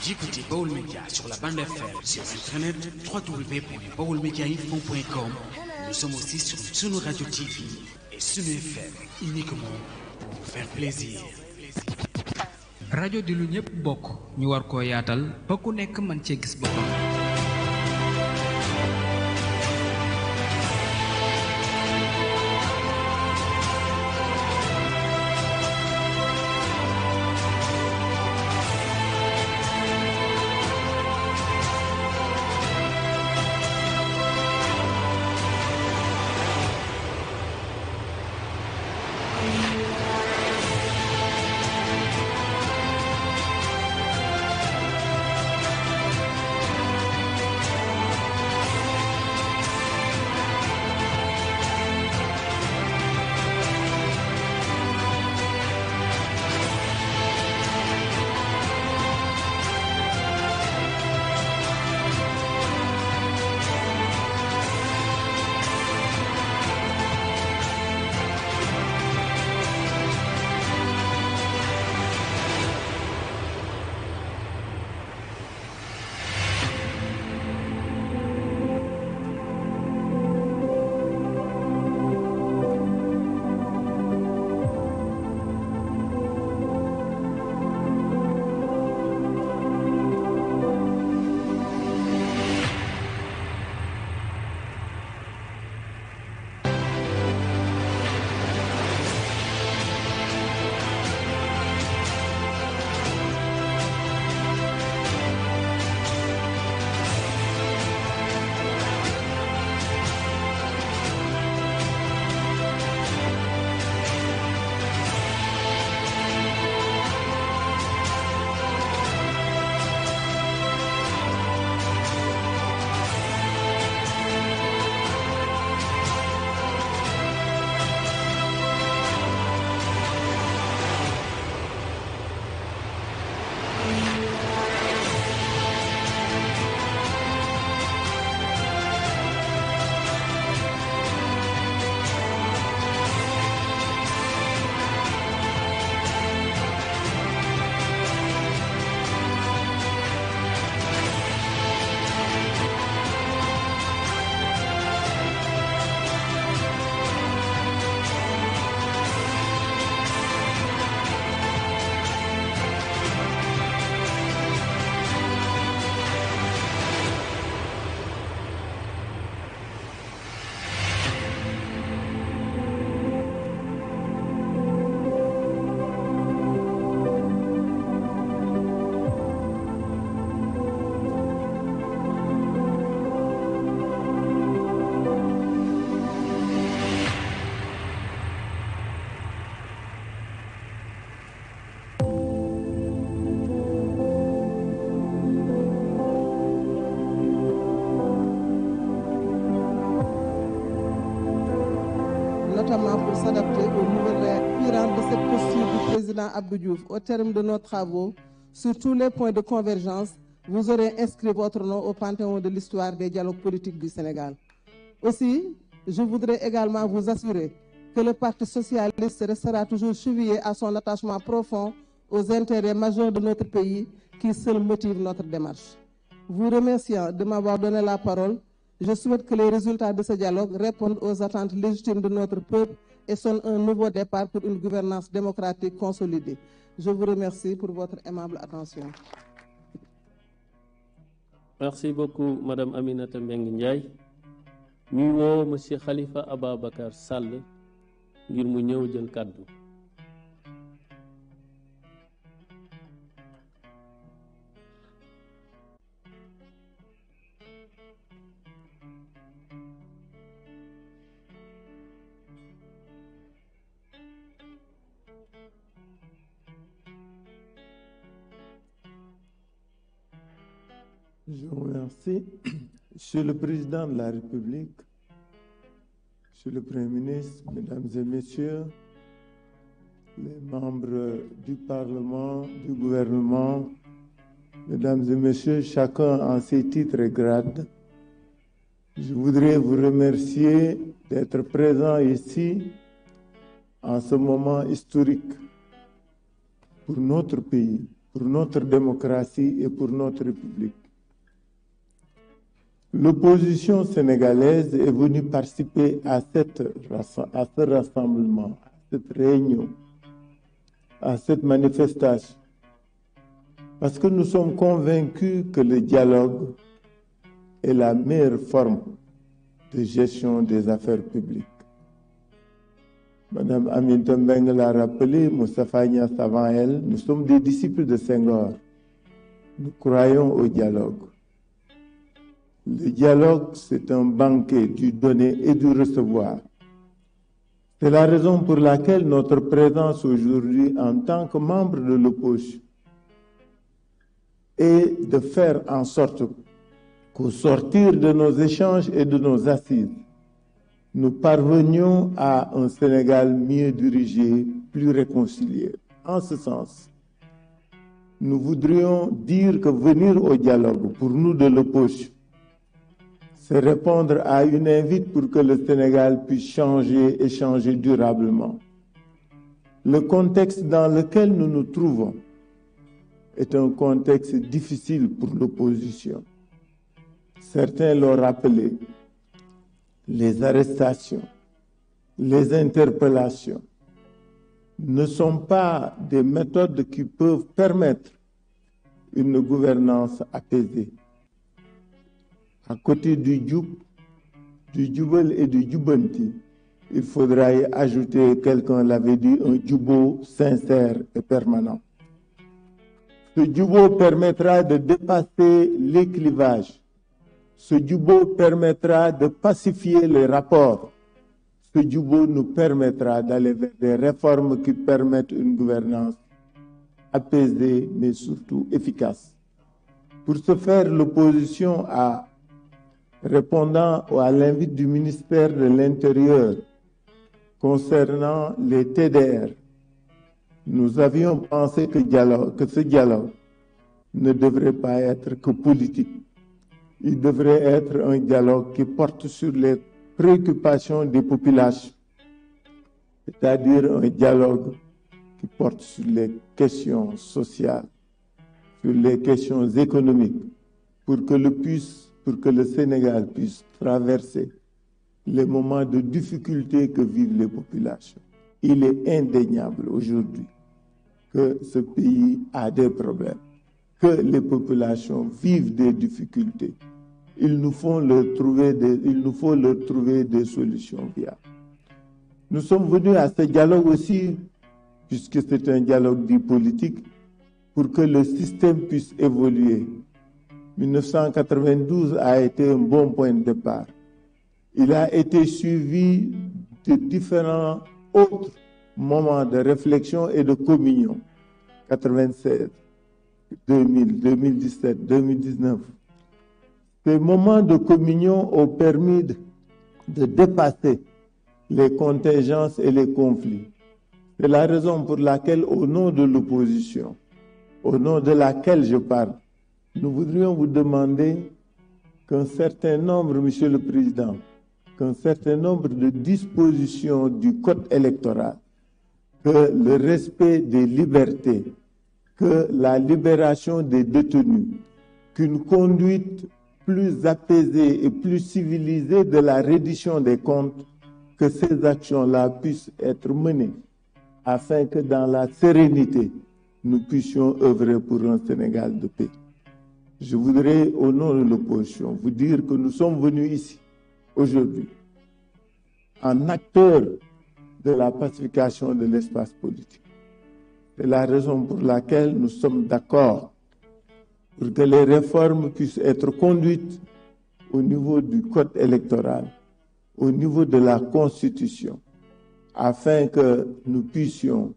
J'écoutais Baol Média sur la bande FM, sur internet www.baolmediainfo.com. Nous sommes aussi sur Sunu Radio TV et Sunu FM, uniquement pour vous faire plaisir. rajo di lu ñëpp bokk ñu war koo yaatal ba ku nekk mën cee gis boppam. Notamment pour s'adapter aux nouvelles réalités de cette posture du président Abdou Diouf. Au terme de nos travaux, sur tous les points de convergence, vous aurez inscrit votre nom au panthéon de l'histoire des dialogues politiques du Sénégal. Aussi, je voudrais également vous assurer que le Parti socialiste restera toujours chevillé à son attachement profond aux intérêts majeurs de notre pays qui seuls motivent notre démarche. Vous remerciant de m'avoir donné la parole, je souhaite que les résultats de ce dialogue répondent aux attentes légitimes de notre peuple et sonnent un nouveau départ pour une gouvernance démocratique consolidée. Je vous remercie pour votre aimable attention. Merci beaucoup, Madame Aminata Mbengue Ndiaye. Ñuy woo Monsieur Khalifa Ababacar Sall ngir mu ñëw jël kàddu. Je vous remercie. Monsieur le Président de la République, Monsieur le Premier ministre, Mesdames et Messieurs, les membres du Parlement, du gouvernement, Mesdames et Messieurs, chacun en ses titres et grades, je voudrais vous remercier d'être présents ici en ce moment historique pour notre pays, pour notre démocratie et pour notre République. L'opposition sénégalaise est venue participer à ce rassemblement, à cette réunion, à cette manifestation, parce que nous sommes convaincus que le dialogue est la meilleure forme de gestion des affaires publiques. Madame Aminata Mbengue l'a rappelé, Moustapha Niasse avant elle, nous sommes des disciples de Senghor. Nous croyons au dialogue. Le dialogue, c'est un banquet du donner et du recevoir. C'est la raison pour laquelle notre présence aujourd'hui en tant que membre de l'opposition est de faire en sorte qu'au sortir de nos échanges et de nos assises, nous parvenions à un Sénégal mieux dirigé, plus réconcilié. En ce sens, nous voudrions dire que venir au dialogue, pour nous de l'opposition, c'est répondre à une invite pour que le Sénégal puisse changer et changer durablement. Le contexte dans lequel nous nous trouvons est un contexte difficile pour l'opposition. Certains l'ont rappelé. Les arrestations, les interpellations ne sont pas des méthodes qui peuvent permettre une gouvernance apaisée. À côté du jubal et du jubanti, il faudra y ajouter, quelqu'un l'avait dit, un jubo sincère et permanent. Ce jubo permettra de dépasser les clivages. Ce jubo permettra de pacifier les rapports. Ce jubo nous permettra d'aller vers des réformes qui permettent une gouvernance apaisée, mais surtout efficace. Pour ce faire, l'opposition répondant à l'invite du ministère de l'Intérieur concernant les TDR, nous avions pensé que ce dialogue ne devrait pas être que politique. Il devrait être un dialogue qui porte sur les préoccupations des populations, c'est-à-dire un dialogue qui porte sur les questions sociales, sur les questions économiques, pour que le Sénégal puisse traverser les moments de difficulté que vivent les populations. Il est indéniable aujourd'hui que ce pays a des problèmes, que les populations vivent des difficultés. Il nous faut leur trouver des solutions viables. Nous sommes venus à ce dialogue aussi, puisque c'est un dialogue dit politique, pour que le système puisse évoluer. 1992 a été un bon point de départ. Il a été suivi de différents autres moments de réflexion et de communion. 96, 2000, 2017, 2019. Ces moments de communion ont permis de dépasser les contingences et les conflits. C'est la raison pour laquelle, au nom de l'opposition, au nom de laquelle je parle, nous voudrions vous demander qu'un certain nombre, Monsieur le Président, qu'un certain nombre de dispositions du Code électoral, que le respect des libertés, que la libération des détenus, qu'une conduite plus apaisée et plus civilisée de la reddition des comptes, que ces actions-là puissent être menées afin que dans la sérénité, nous puissions œuvrer pour un Sénégal de paix. Je voudrais, au nom de l'opposition, vous dire que nous sommes venus ici, aujourd'hui, en acteurs de la pacification de l'espace politique. C'est la raison pour laquelle nous sommes d'accord pour que les réformes puissent être conduites au niveau du code électoral, au niveau de la Constitution, afin que nous puissions,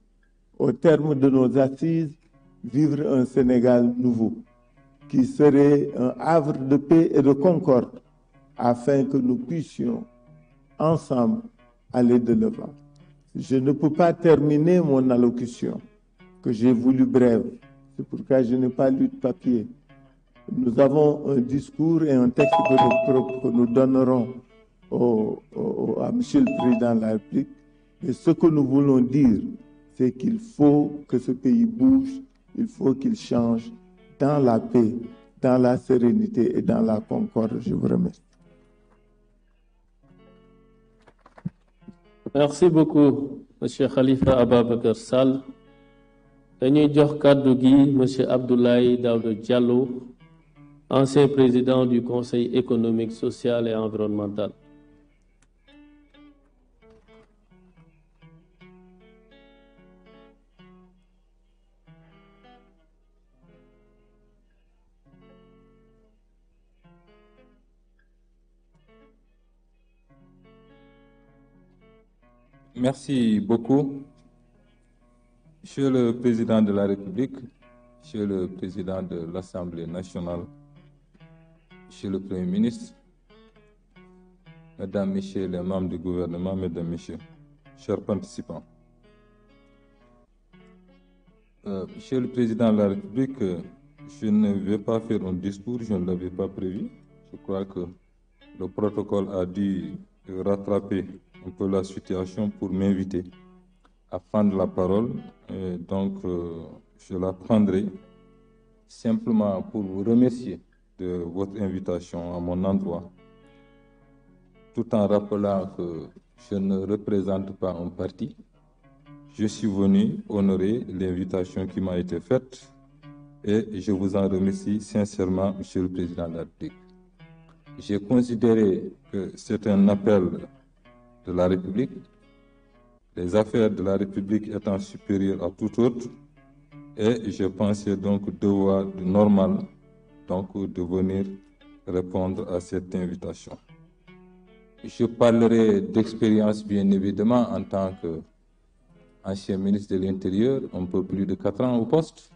au terme de nos assises, vivre un Sénégal nouveau, qui serait un havre de paix et de concorde, afin que nous puissions, ensemble, aller de l'avant. Je ne peux pas terminer mon allocution, que j'ai voulu brève. C'est pourquoi je n'ai pas lu de papier. Nous avons un discours et un texte que nous donnerons à M. le Président de la République. Et ce que nous voulons dire, c'est qu'il faut que ce pays bouge, il faut qu'il change dans la paix, dans la sérénité et dans la concorde. Je vous remercie. Merci beaucoup, M. Khalifa Ababacar Sall. Dañuy jox kàddu gi M. Abdoulaye Daouda Diallo, ancien président du Conseil économique, social et environnemental. Merci beaucoup. Monsieur le Président de la République, Monsieur le Président de l'Assemblée nationale, Monsieur le Premier ministre, Mesdames, Messieurs les membres du gouvernement, Mesdames, Messieurs, chers participants. Monsieur le Président de la République, je ne vais pas faire un discours, je ne l'avais pas prévu. Je crois que le protocole a dû rattraper un peu la situation pour m'inviter à prendre la parole. Et donc, je la prendrai simplement pour vous remercier de votre invitation à mon endroit, tout en rappelant que je ne représente pas un parti. Je suis venu honorer l'invitation qui m'a été faite et je vous en remercie sincèrement, Monsieur le Président de la République. J'ai considéré que c'est un appel de la République, les affaires de la République étant supérieures à tout autre, et je pensais donc devoir normal donc de venir répondre à cette invitation. Je parlerai d'expérience bien évidemment en tant qu'ancien ministre de l'Intérieur, un peu plus de 4 ans au poste.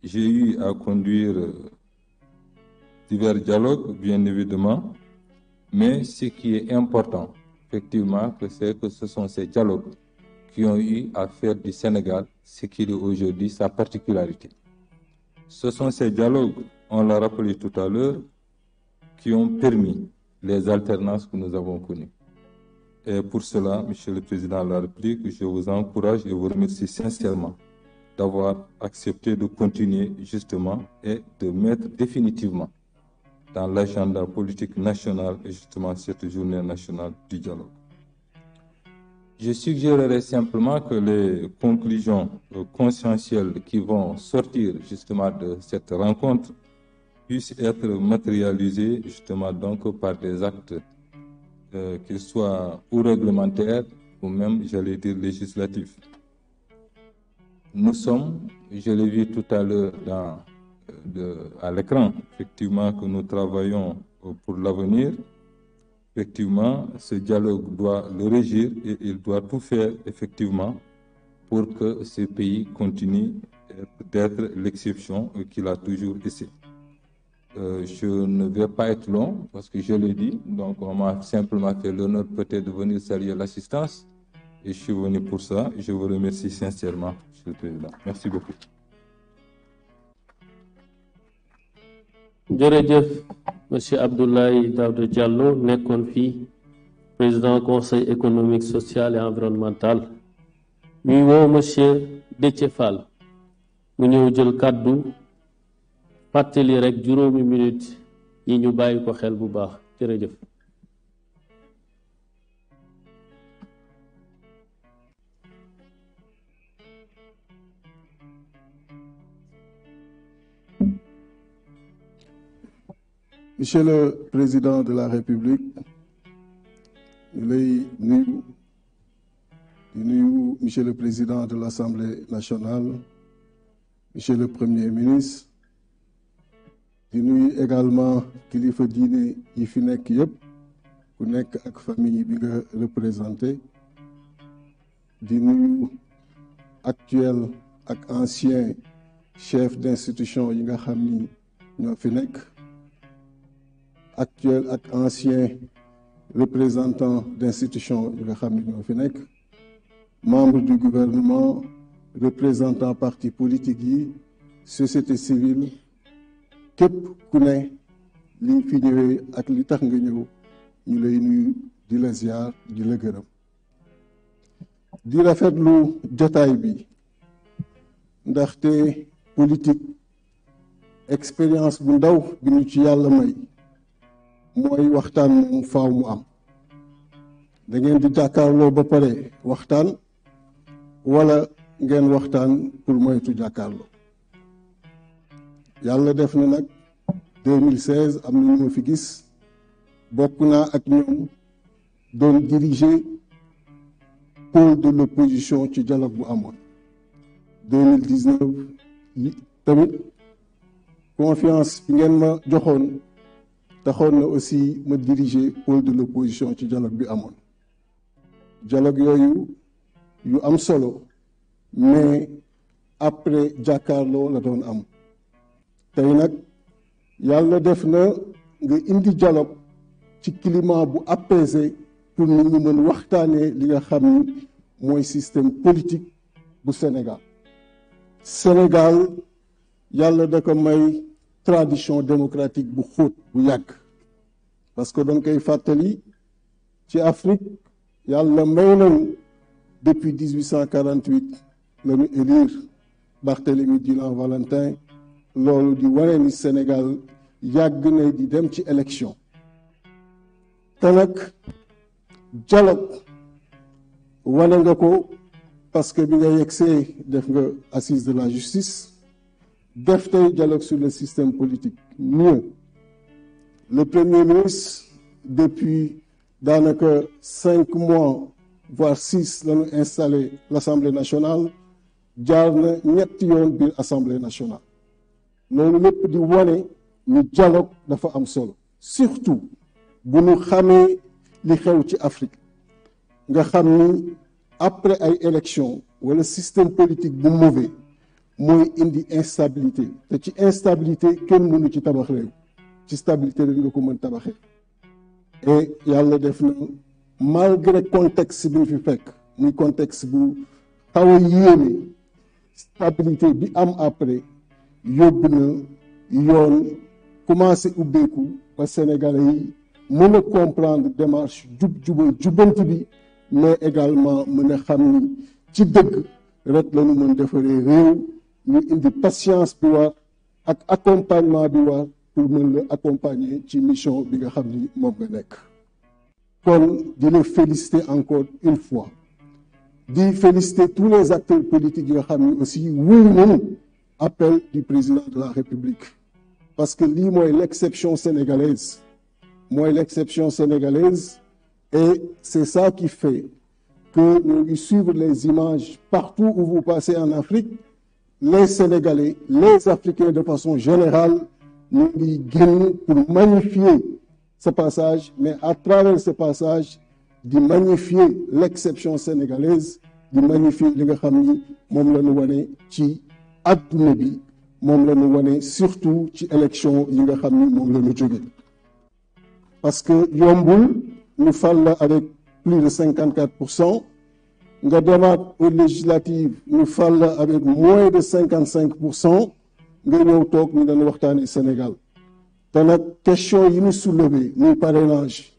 J'ai eu à conduire divers dialogues bien évidemment, mais ce qui est important, effectivement, c'est que ce sont ces dialogues qui ont eu à faire du Sénégal ce qu'il est aujourd'hui, sa particularité. Ce sont ces dialogues, on l'a rappelé tout à l'heure, qui ont permis les alternances que nous avons connues. Et pour cela, Monsieur le Président de la République, je vous encourage et vous remercie sincèrement d'avoir accepté de continuer justement et de mettre définitivement dans l'agenda politique national et justement cette journée nationale du dialogue. Je suggérerai simplement que les conclusions conscientielles qui vont sortir justement de cette rencontre puissent être matérialisées justement donc par des actes qu'ils soient ou réglementaires ou même, j'allais dire, législatifs. Nous sommes, je l'ai vu tout à l'heure à l'écran, effectivement, que nous travaillons pour l'avenir. Effectivement, ce dialogue doit le régir et il doit tout faire, effectivement, pour que ce pays continue d'être l'exception qu'il a toujours été. Je ne vais pas être long, parce que je l'ai dit, donc on m'a simplement fait l'honneur peut-être de venir saluer l'assistance, et je suis venu pour ça. Je vous remercie sincèrement, Monsieur le Président. Merci beaucoup. jërëjëf monsieur Abdoulaye Daouda Diallo nekkoon fii président conseil économique social et environnemental ñuy woo monsieur Déthié Fall mu ñëw jël kàddu fàttali rek juróomi minute yi ñu bàyyi ko xel bu baax jërëjëf. Monsieur le Président de la République, ñu lay nuyu di nuyu Monsieur le Président de l'Assemblée nationale, Monsieur le Premier ministre, di nuyu également kilifa diine yi fi nekk yëpp ku nekk ak famille bi nga représenté, di nuyu actuel ak ancien chef d'institution yi nga xam ni ñoo fi nekk, actuel ak ancien représentant d'institutions yi nga xam ni ñoo fi nekk, membre du gouvernement, représentant parti politique yi, société civile, képp ku ne li fi ñëwee ak li tax nga ñëw ñu lay nuyu di la ziar di la gërëm. Di rafetlu jotaay bi ndaxte politique expérience bu ndaw bi ñu ci yàlla may mooy waxtaan moom faaw mu am da ngeen di jàkkaarloo ba pare waxtaan wala ngeen waxtaan pour moytu jàkkaarloo yàlla def na nag 2016 am na ñu ma fi gis bokk naa ak ñoom doon diriger pôle de l'opposition ci dialogue bu amoon 2019 tamit confiance bi ngeen ma joxoon taxoon na aussi ma diriger pôle de l'opposition ci dialogue bi amoon dialogue yooyu yu am solo mais après jàkkaarloo la doon am tey nag yàlla def na nga indi dialogue ci climat bu apaisé pour nit ñi mën waxtaanee li nga xam ni mooy système politique bu Sénégal Sénégal yàlla da ko may tradition démocratique bu xóot bu yàgg parce que danga koy fàttali ci Afrique yàlla may nañu depuis 1848 la ñu élire Barthélemy Djilan Valentin loolu di wane ni Sénégal yàgg na di dem ci élection te nag dialogue wane nga ko parce que bi nga yegsee def nga assise de la justice def tey dialogue sur le système politique mieux le premier ministre depuis daanaka 5 mois voire 6 la ñu installé l'Assemblée nationale jaar na ñetti yoon biir Assemblée nationale loolu lépp di wane ni dialogue dafa am solo surtout bu ñu xamee li xew ci Afrique nga xam ni après ay élections wala système politique bu mauvais mooy indi instabilité te ci instabilité kenn mënu ci tabax réew ci stabilité rek nga ko mën tabaxee et yàlla def na malgré contexte bi ñu fi fekk muy contexte bu xaw a yéeme stabilité bi am après yóbbu na yoon commencé ubbeeku ba Sénégalais yi mën a comprendre démarche jubal jubanti bi mais également mën a xam ni ci dëgg rek la ñu mën defaree réew ñu indi patience bi war ak accompagnement bi war pour mën la accompagner ci mission bi nga xam ni moom nga nekk kon di la féliciter encore une fois di féliciter tous les acteurs politiques yi nga xam ni aussi wuy nañu appel du président de la République parce que lii mooy l'exception sénégalaise et c'est ça qui fait que nous ngi suivre les images partout où vous passez en Afrique les Sénégalais les Africains de façon générale ñu ngi génn pour magnifier ce passage mais à travers ce passage di magnifier l'exception sénégalaise di magnifier li nga xam ni moom la ñu wane ci adduna bi moom la ñu wane surtout ci élection yi nga xam ni moom la ñu jóge parce que yombul ñu fal la avec plus de 54% nga demaat aux législatives ñu fal la avec moins de 55% nga ñëw toog ñu dañu waxtaani Sénégal te nag question yi ñu soulevé muy parrainage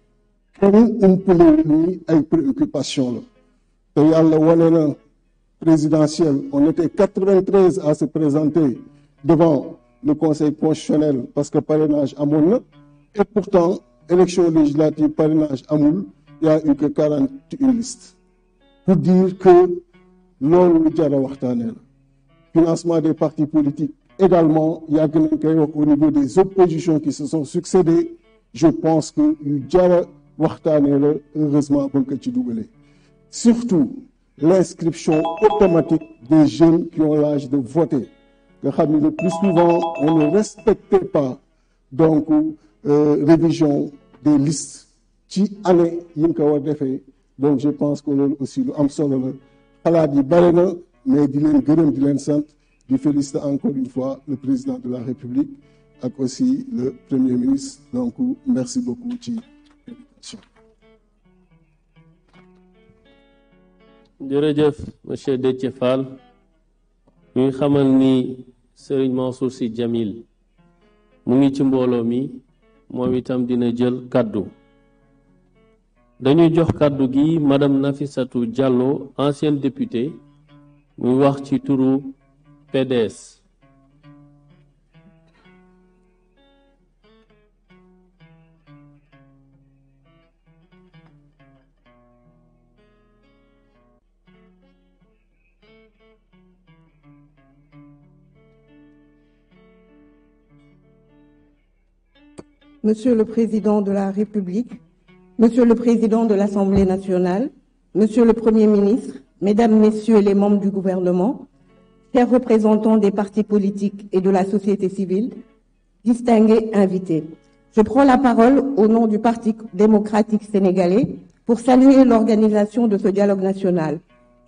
kenn umpale ni ay préoccupation la te yàlla wane na présidentielle on était 93 à se présenter devant le Conseil constitutionnel parce que parrainage amoon na et pourtant élection législative parrainage amul il y a eu que 41 listes pour dire que loolu lu jar a waxtaanee la financement des partis politiques également yàgg nañ koy wax au niveau des oppositions qui se sont succédé je pense que yu jar a waxtaanee la heureusement ba nga ko ci dugalee surtout l'inscription automatique des jeunes qui ont l'âge de voter nga xam ni le plus souvent on ne respectait pas donc révision des listes ci année yi nga ko war defee donc je pense que loolu aussi lu am solo la xalaat yi bare na mais di leen gërëm di leen sant di féliciter encore une fois le président de la République ak aussi le premier ministre donc merci beaucoup ci invitation. jërëjëf monsieur Déthié Fall ñuy xamal ni Serigne Mansour Sy Djamil mu ngi ci mbooloo mi moom itam dina jël kaddu dañuy jox kaddu gi madame Nafissatou Diallo ancienne députée muy wax ci turu PDS Monsieur le Président de la République, Monsieur le Président de l'Assemblée nationale, Monsieur le Premier ministre, Mesdames, Messieurs les membres du gouvernement, chers représentants des partis politiques et de la société civile, distingués invités. Je prends la parole au nom du Parti démocratique sénégalais pour saluer l'organisation de ce dialogue national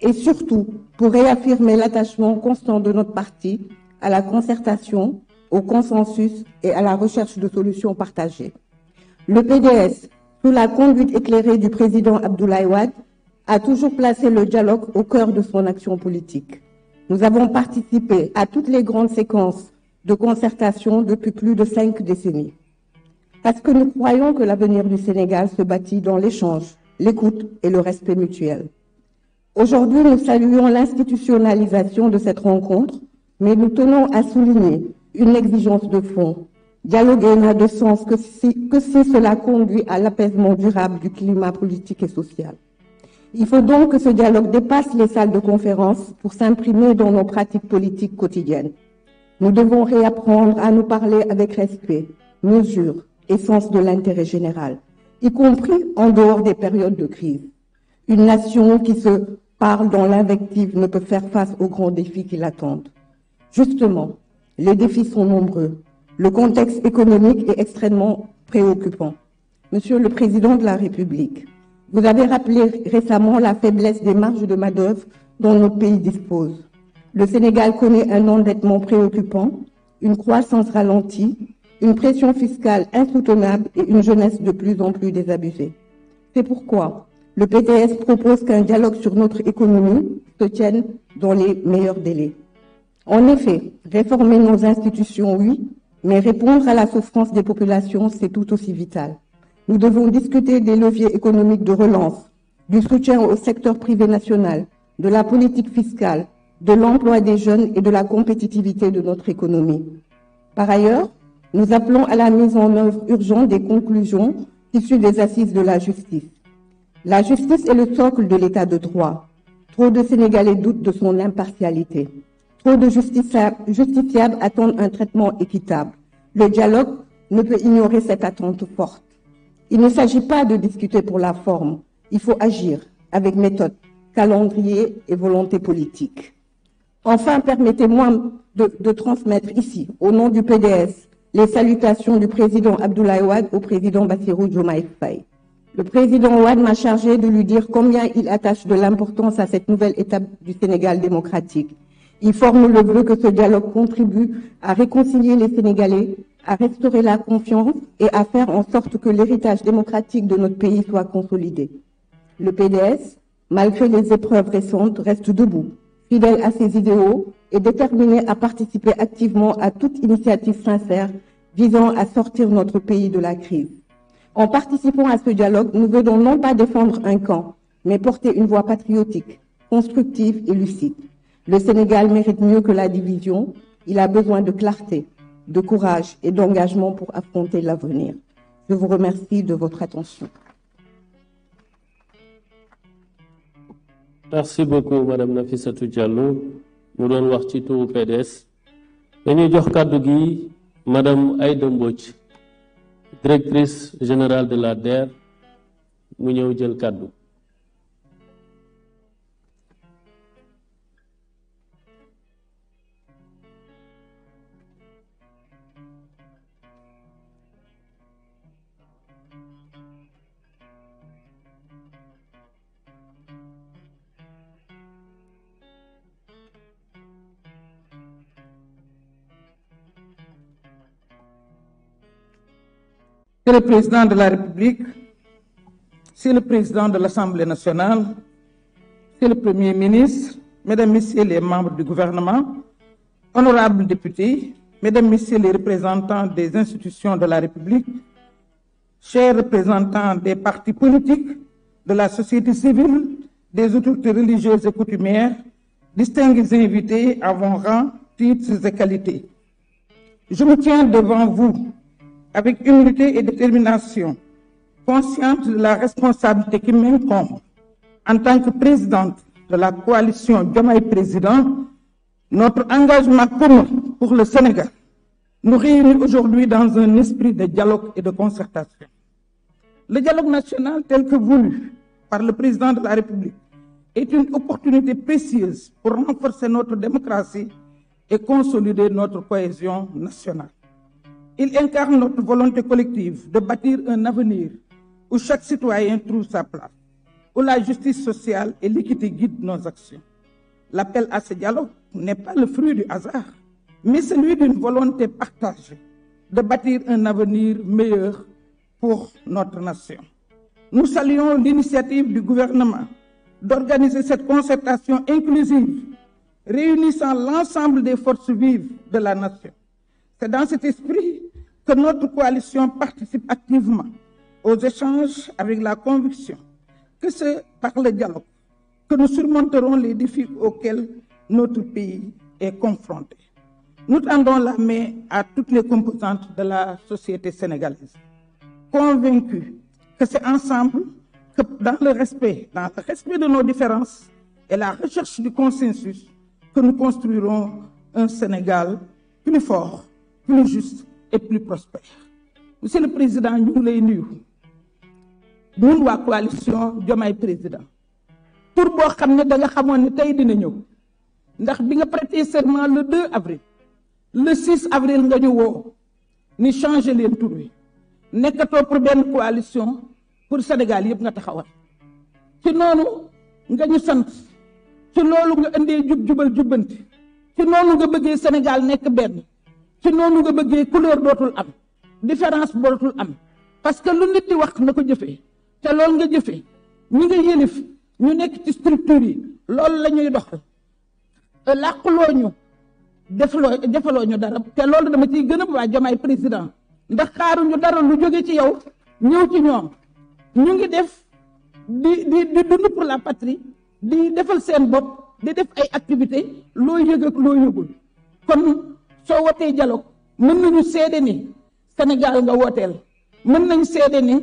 et surtout pour réaffirmer l'attachement constant de notre parti à la concertation, au consensus et à la recherche de solutions partagées. Le PDS, sous la conduite éclairée du président Abdoulaye Wade, a toujours placé le dialogue au cœur de son action politique. Nous avons participé à toutes les grandes séquences de concertation depuis plus de 5 décennies. Parce que nous croyons que l'avenir du Sénégal se bâtit dans l'échange, l'écoute et le respect mutuel. Aujourd'hui, nous saluons l'institutionnalisation de cette rencontre, mais nous tenons à souligner une exigence de fond. Dialoguer n'a de sens que si cela conduit à l'apaisement durable du climat politique et social. Il faut donc que ce dialogue dépasse les salles de conférence pour s'imprimer dans nos pratiques politiques quotidiennes. Nous devons réapprendre à nous parler avec respect, mesure et sens de l'intérêt général, y compris en dehors des périodes de crise. Une nation qui se parle dans l'invective ne peut faire face aux grands défis qui l'attendent. Justement, les défis sont nombreux. Le contexte économique est extrêmement préoccupant. Monsieur le Président de la République, vous avez rappelé récemment la faiblesse des marges de main-d'œuvre dont notre pays dispose. Le Sénégal connaît un endettement préoccupant, une croissance ralentie, une pression fiscale insoutenable et une jeunesse de plus en plus désabusée. C'est pourquoi le PDS propose qu'un dialogue sur notre économie se tienne dans les meilleurs délais. En effet, réformer nos institutions, oui, mais répondre à la souffrance des populations, c'est tout aussi vital. Nous devons discuter des leviers économiques de relance, du soutien au secteur privé national, de la politique fiscale, de l'emploi des jeunes et de la compétitivité de notre économie. Par ailleurs, nous appelons à la mise en œuvre urgente des conclusions issues des assises de la justice. La justice est le socle de l'état de droit. Trop de Sénégalais doutent de son impartialité. Trop de justiciables attendent un traitement équitable. Le dialogue ne peut ignorer cette attente forte. Il ne s'agit pas de discuter pour la forme. Il faut agir avec méthode, calendrier et volonté politique. Enfin, permettez-moi de transmettre ici, au nom du PDS, les salutations du président Abdoulaye Wade au président Bassirou Diomaye Faye. Le président Wade m'a chargé de lui dire combien il attache de l'importance à cette nouvelle étape du Sénégal démocratique. Il forme le vœu que ce dialogue contribue à réconcilier les Sénégalais, à restaurer la confiance et à faire en sorte que l'héritage démocratique de notre pays soit consolidé. Le PDS, malgré les épreuves récentes, reste debout, fidèle à ses idéaux et déterminé à participer activement à toute initiative sincère visant à sortir notre pays de la crise. En participant à ce dialogue, nous venons non pas défendre un camp, mais porter une voix patriotique, constructive et lucide. Le Sénégal mérite mieux que la division. Il a besoin de clarté, de courage et d'engagement pour affronter l'avenir. Je vous remercie de votre attention. Merci beaucoup, Madame Nafissatou Diallo. Nous doon wax ci turu PDS. Dañuy jox kàddu gi Madame Aïda Mbodj, directrice générale de la DER, mu ñëw jël kàddu. Monsieur le Président de la République, Monsieur le Président de l'Assemblée nationale, Monsieur le Premier ministre, Mesdames, Messieurs les membres du gouvernement, honorables députés, Mesdames, Messieurs les représentants des institutions de la République, chers représentants des partis politiques, de la société civile, des autorités religieuses et coutumières, distingués invités à vos rangs, titres et qualités. Je me tiens devant vous avec humilité et détermination, consciente de la responsabilité qui m'incombe en tant que présidente de la coalition Diomaye Président, notre engagement commun pour le Sénégal, nous réunit aujourd'hui dans un esprit de dialogue et de concertation. Le dialogue national tel que voulu par le président de la République est une opportunité précieuse pour renforcer notre démocratie et consolider notre cohésion nationale. Il incarne notre volonté collective de bâtir un avenir où chaque citoyen trouve sa place, où la justice sociale et l'équité guident nos actions. L'appel à ce dialogue n'est pas le fruit du hasard, mais celui d'une volonté partagée de bâtir un avenir meilleur pour notre nation. Nous saluons l'initiative du gouvernement d'organiser cette concertation inclusive, réunissant l'ensemble des forces vives de la nation. C'est dans cet esprit que notre coalition participe activement aux échanges avec la conviction que c'est par le dialogue que nous surmonterons les défis auxquels notre pays est confronté. Nous tendons la main à toutes les composantes de la société sénégalaise, convaincus que c'est ensemble que dans le respect de nos différences et la recherche du consensus, que nous construirons un Sénégal plus fort, plus juste et plus prospère. Monsieur le Président, ñu ngi lay nuyu ñun waa coalition Diomaye Président pour boo xam ne da nga xamoon ne tey dina ñëw ndax bi nga prêté serment le 2 avril le 6 avril nga ñu woo ni changé leen tur wi nekkatoo pour benn coalition pour Sénégal yëpp nga taxawal ci noonu nga ñu sant ci loolu nga indee jubal jubbanti ci noonu nga bëggee Sénégal nekk benn ci noonu nga bëggee couleur dootul am différence dootul am parce que lu nit di wax na ko jëfee te loolu nga jëfee ñi nga yëlif ñu nekk ci structure yi loolu la ñuy doxal làquloo ñu defaloo ñu dara te loolu dama ciy gën a waa Diomaye Président ndax xaaruñu dara lu jóge ci yow ñëw ci ñoom ñu ngi def di dund pour la patrie di defal seen bopp di def ay activité loo yëg ak loo yëgul kon soo wootee dialogue mën nañu seede ni Sénégal nga wooteel mën nañu seede ni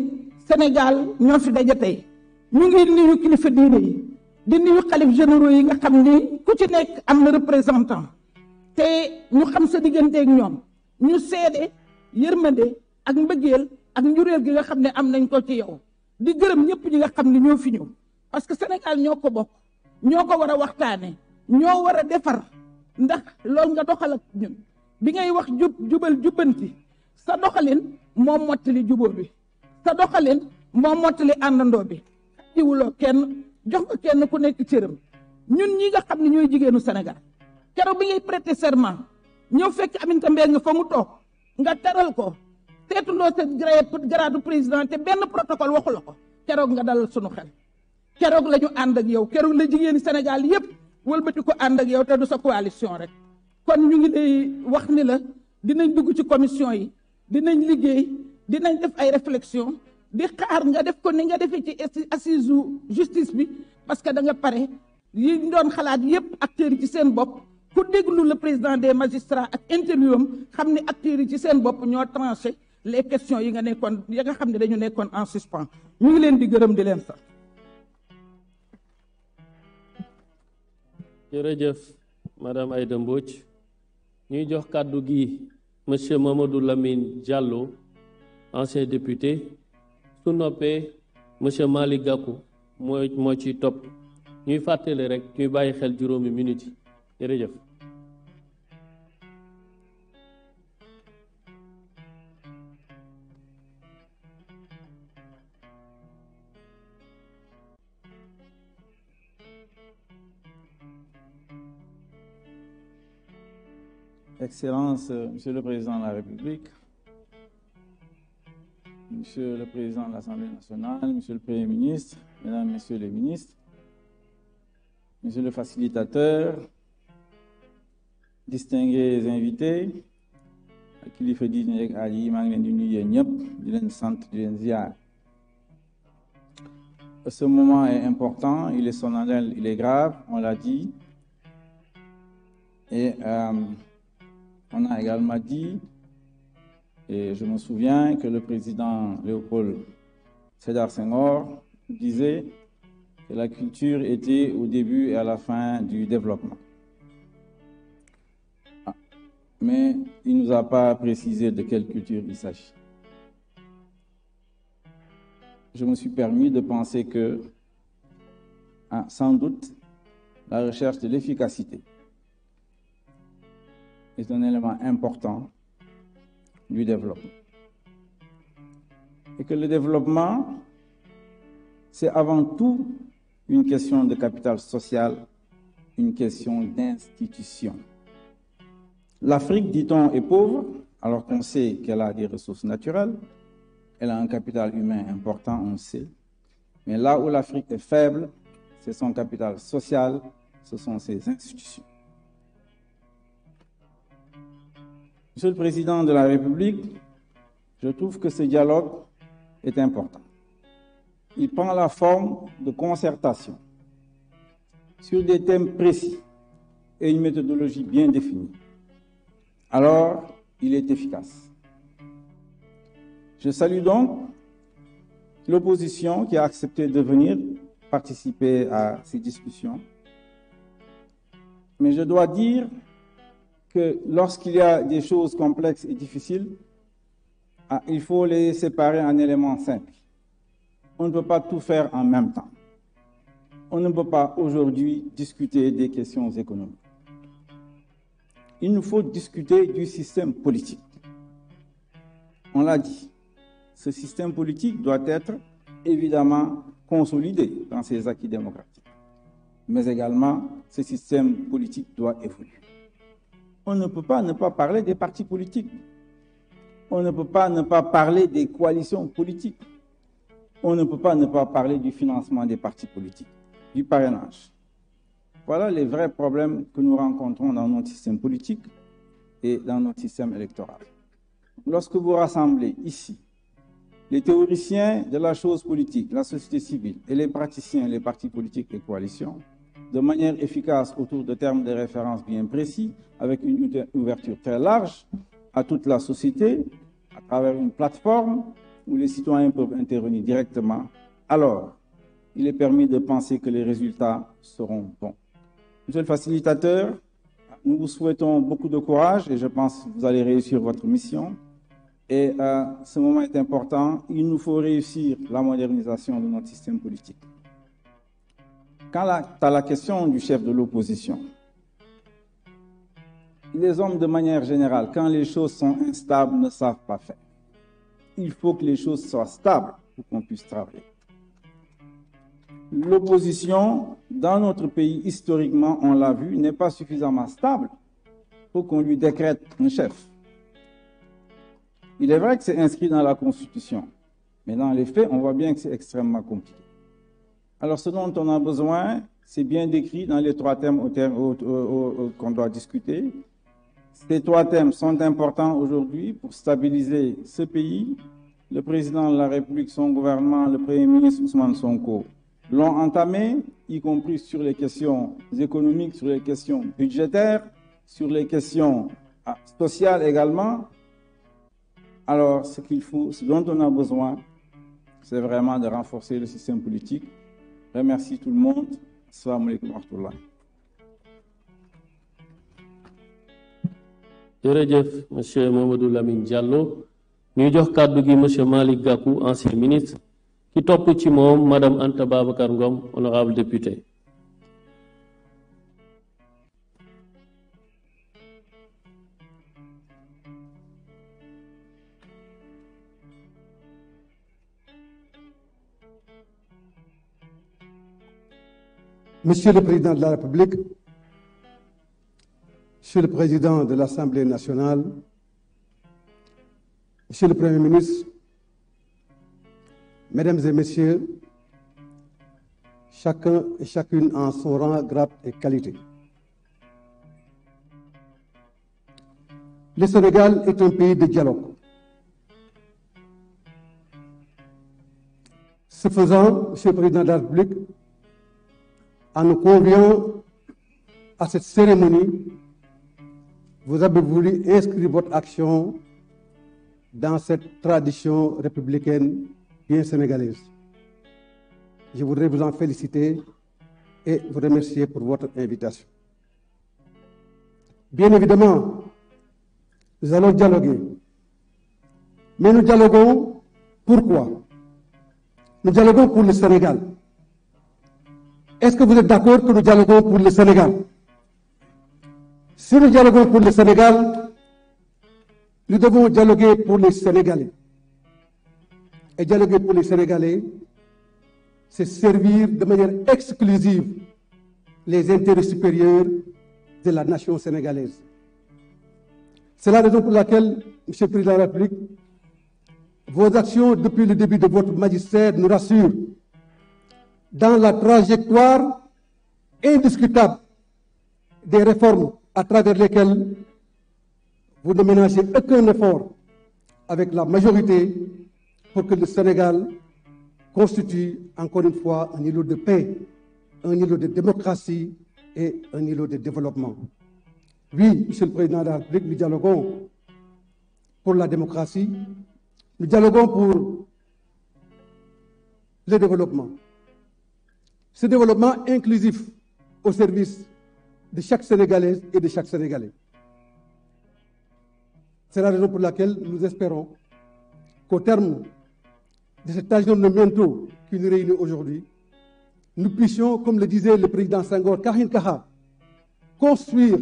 Sénégal ñoo fi daje tey ñu ngi nuyu kilifa diine yi di nuyu xalif généraux yi nga xam ni ku ci nekk am na représentant te ñu xam sa digganteeg ñoom ñu seede yërmande ak mbëggeel ak njureel gi nga xam ne am nañ ko ci yow di gërëm ñëpp ñi nga xam ne ñoo fi ñëw parce que Sénégal ñoo ko bokk ñoo ko war a waxtaane ñoo war a defar ndax loolu nga doxal ak ñun bi ngay wax jubal jubbanti sa doxalin moo mottali jubóo bi sa doxalin moo mottali àndandoo bi jiwuloo kenn jox nga kenn ku nekk cëram ñun ñi nga xam ne ñooy jigéenu Sénégal keroog bi ngay prêter serment ñëw fekk Aminata Mbengue fa mu toog nga teral ko seetuloo sa grade président te benn protocole waxu la ko keroog nga dalal sunu xel keroog la ñu ànd ak yow keroog la jigéeni Sénégal yépp wëlbati ko ànd ak yow te du sa coalition rek kon ñu ngi lay wax ni la dinañ dugg ci commission yi dinañ liggéey dinañ def ay réflexion di xaar nga def ko ni nga defee ci assise justice bi parce que da nga pare yi ñu doon xalaat yépp acteurs yi ci seen bopp ku déglu le président des magistrats ak interview am xam ne acteurs yi ci seen bopp ñoo tranché les questions yi nga nekkoon yi nga xam ne dañu nekkoon en suspens ñu ngi leen di gërëm di leen sax. jërëjëf madame Aïda Mbodj ñuy jox kàddu gi monsieur Mamadou Lamine Diallo ancien député su noppee monsieur Malick Gakou moo ci topp ñuy fàttali rek ñuy bàyyi xel juróomi minutes yi jërëjëf. Excellences, Monsieur le Président de la République, Monsieur le Président de l'Assemblée nationale, Monsieur le Premier ministre, Mesdames, Messieurs les ministres, Monsieur le facilitateur, distingués invités, kilifa diine ak aada yi maa ngi leen di nuyu yéen ñëpp di leen sant di leen ziar. Ce moment est important, il est solennel, il est grave, on l'a dit. Et on a également dit, et je me souviens que le président Léopold Sédar Senghor disait que la culture était au début et à la fin du développement. Mais il ne nous a pas précisé de quelle culture il s'agit. Je me suis permis de penser que, sans doute, la recherche de l'efficacité est un élément important du développement. Et que le développement, c'est avant tout une question de capital social, une question d'institution. L'Afrique, dit-on, est pauvre, alors qu'on sait qu'elle a des ressources naturelles, elle a un capital humain important, on sait. Mais là où l'Afrique est faible, c'est son capital social, ce sont ses institutions. Monsieur le Président de la République, je trouve que ce dialogue est important. Il prend la forme de concertation sur des thèmes précis et une méthodologie bien définie. Alors, il est efficace. Je salue donc l'opposition qui a accepté de venir participer à ces discussions. Mais je dois dire que lorsqu'il y a des choses complexes et difficiles, il faut les séparer en éléments simples. On ne peut pas tout faire en même temps. On ne peut pas aujourd'hui discuter des questions économiques. Il nous faut discuter du système politique. On l'a dit, ce système politique doit être évidemment consolidé dans ses acquis démocratiques. Mais également, ce système politique doit évoluer. On ne peut pas ne pas parler des partis politiques. On ne peut pas ne pas parler des coalitions politiques. On ne peut pas ne pas parler du financement des partis politiques, du parrainage. Voilà les vrais problèmes que nous rencontrons dans notre système politique et dans notre système électoral. Lorsque vous rassemblez ici les théoriciens de la chose politique, la société civile et les praticiens, les partis politiques et coalitions, de manière efficace autour de termes de référence bien précis, avec une ouverture très large à toute la société, à travers une plateforme où les citoyens peuvent intervenir directement, alors il est permis de penser que les résultats seront bons. Monsieur le facilitateur, nous vous souhaitons beaucoup de courage et je pense que vous allez réussir votre mission. Et ce moment est important, il nous faut réussir la modernisation de notre système politique. Quant à la question du chef de l'opposition, les hommes de manière générale, quand les choses sont instables, ne savent pas faire. Il faut que les choses soient stables pour qu'on puisse travailler. L'opposition, dans notre pays, historiquement, on l'a vu, n'est pas suffisamment stable pour qu'on lui décrète un chef. Il est vrai que c'est inscrit dans la Constitution, mais dans les faits, on voit bien que c'est extrêmement compliqué. Alors, ce dont on a besoin, c'est bien décrit dans les trois thèmes qu'on doit discuter. Ces trois thèmes sont importants aujourd'hui pour stabiliser ce pays. Le président de la République, son gouvernement, le Premier ministre Ousmane Sonko l'ont entamé, y compris sur les questions économiques, sur les questions budgétaires, sur les questions sociales également. Alors, ce dont on a besoin, c'est vraiment de renforcer le système politique. Je remercie tout le monde. Assalamu alaikum wa rahmatullah. jërëjëf monsieur Mamadou Lamine Diallo ñuy jox kàddu gi monsieur Malick Gakou ancien ministre ki topp ci moom madame Anta Babacar Ngom honorable député. Monsieur le Président de la République, Monsieur le Président de l'Assemblée nationale, Monsieur le Premier ministre, Mesdames et Messieurs, chacun et chacune en son rang, grade et qualité. Le Sénégal est un pays de dialogue. Ce faisant, Monsieur le Président de la République, en nous conviant à cette cérémonie, vous avez voulu inscrire votre action dans cette tradition républicaine bien sénégalaise. Je voudrais vous en féliciter et vous remercier pour votre invitation. Bien évidemment, Nous allons dialoguer. Mais nous dialoguons pourquoi? Nous dialoguons pour le Sénégal. Est-ce que vous êtes d'accord que nous dialoguons pour le Sénégal? Si nous dialoguons pour le Sénégal, nous devons dialoguer pour les Sénégalais. Et dialoguer pour les Sénégalais, c'est servir de manière exclusive les intérêts supérieurs de la nation sénégalaise. C'est la raison pour laquelle, Monsieur le Président de la République, vos actions depuis le début de votre magistère nous rassurent dans la trajectoire indiscutable des réformes à travers lesquelles vous ne ménagez aucun effort avec la majorité pour que le Sénégal constitue encore une fois un îlot de paix, un îlot de démocratie et un îlot de développement. Oui, Monsieur le Président de la République, nous dialoguons pour la démocratie, nous dialoguons pour le développement. Ce développement inclusif au service de chaque Sénégalaise et de chaque Sénégalais. C'est la raison pour laquelle nous espérons qu'au terme de cet ajournement qui nous réunit aujourd'hui, nous puissions, comme le disait le président Senghor, Kahin Kaha, construire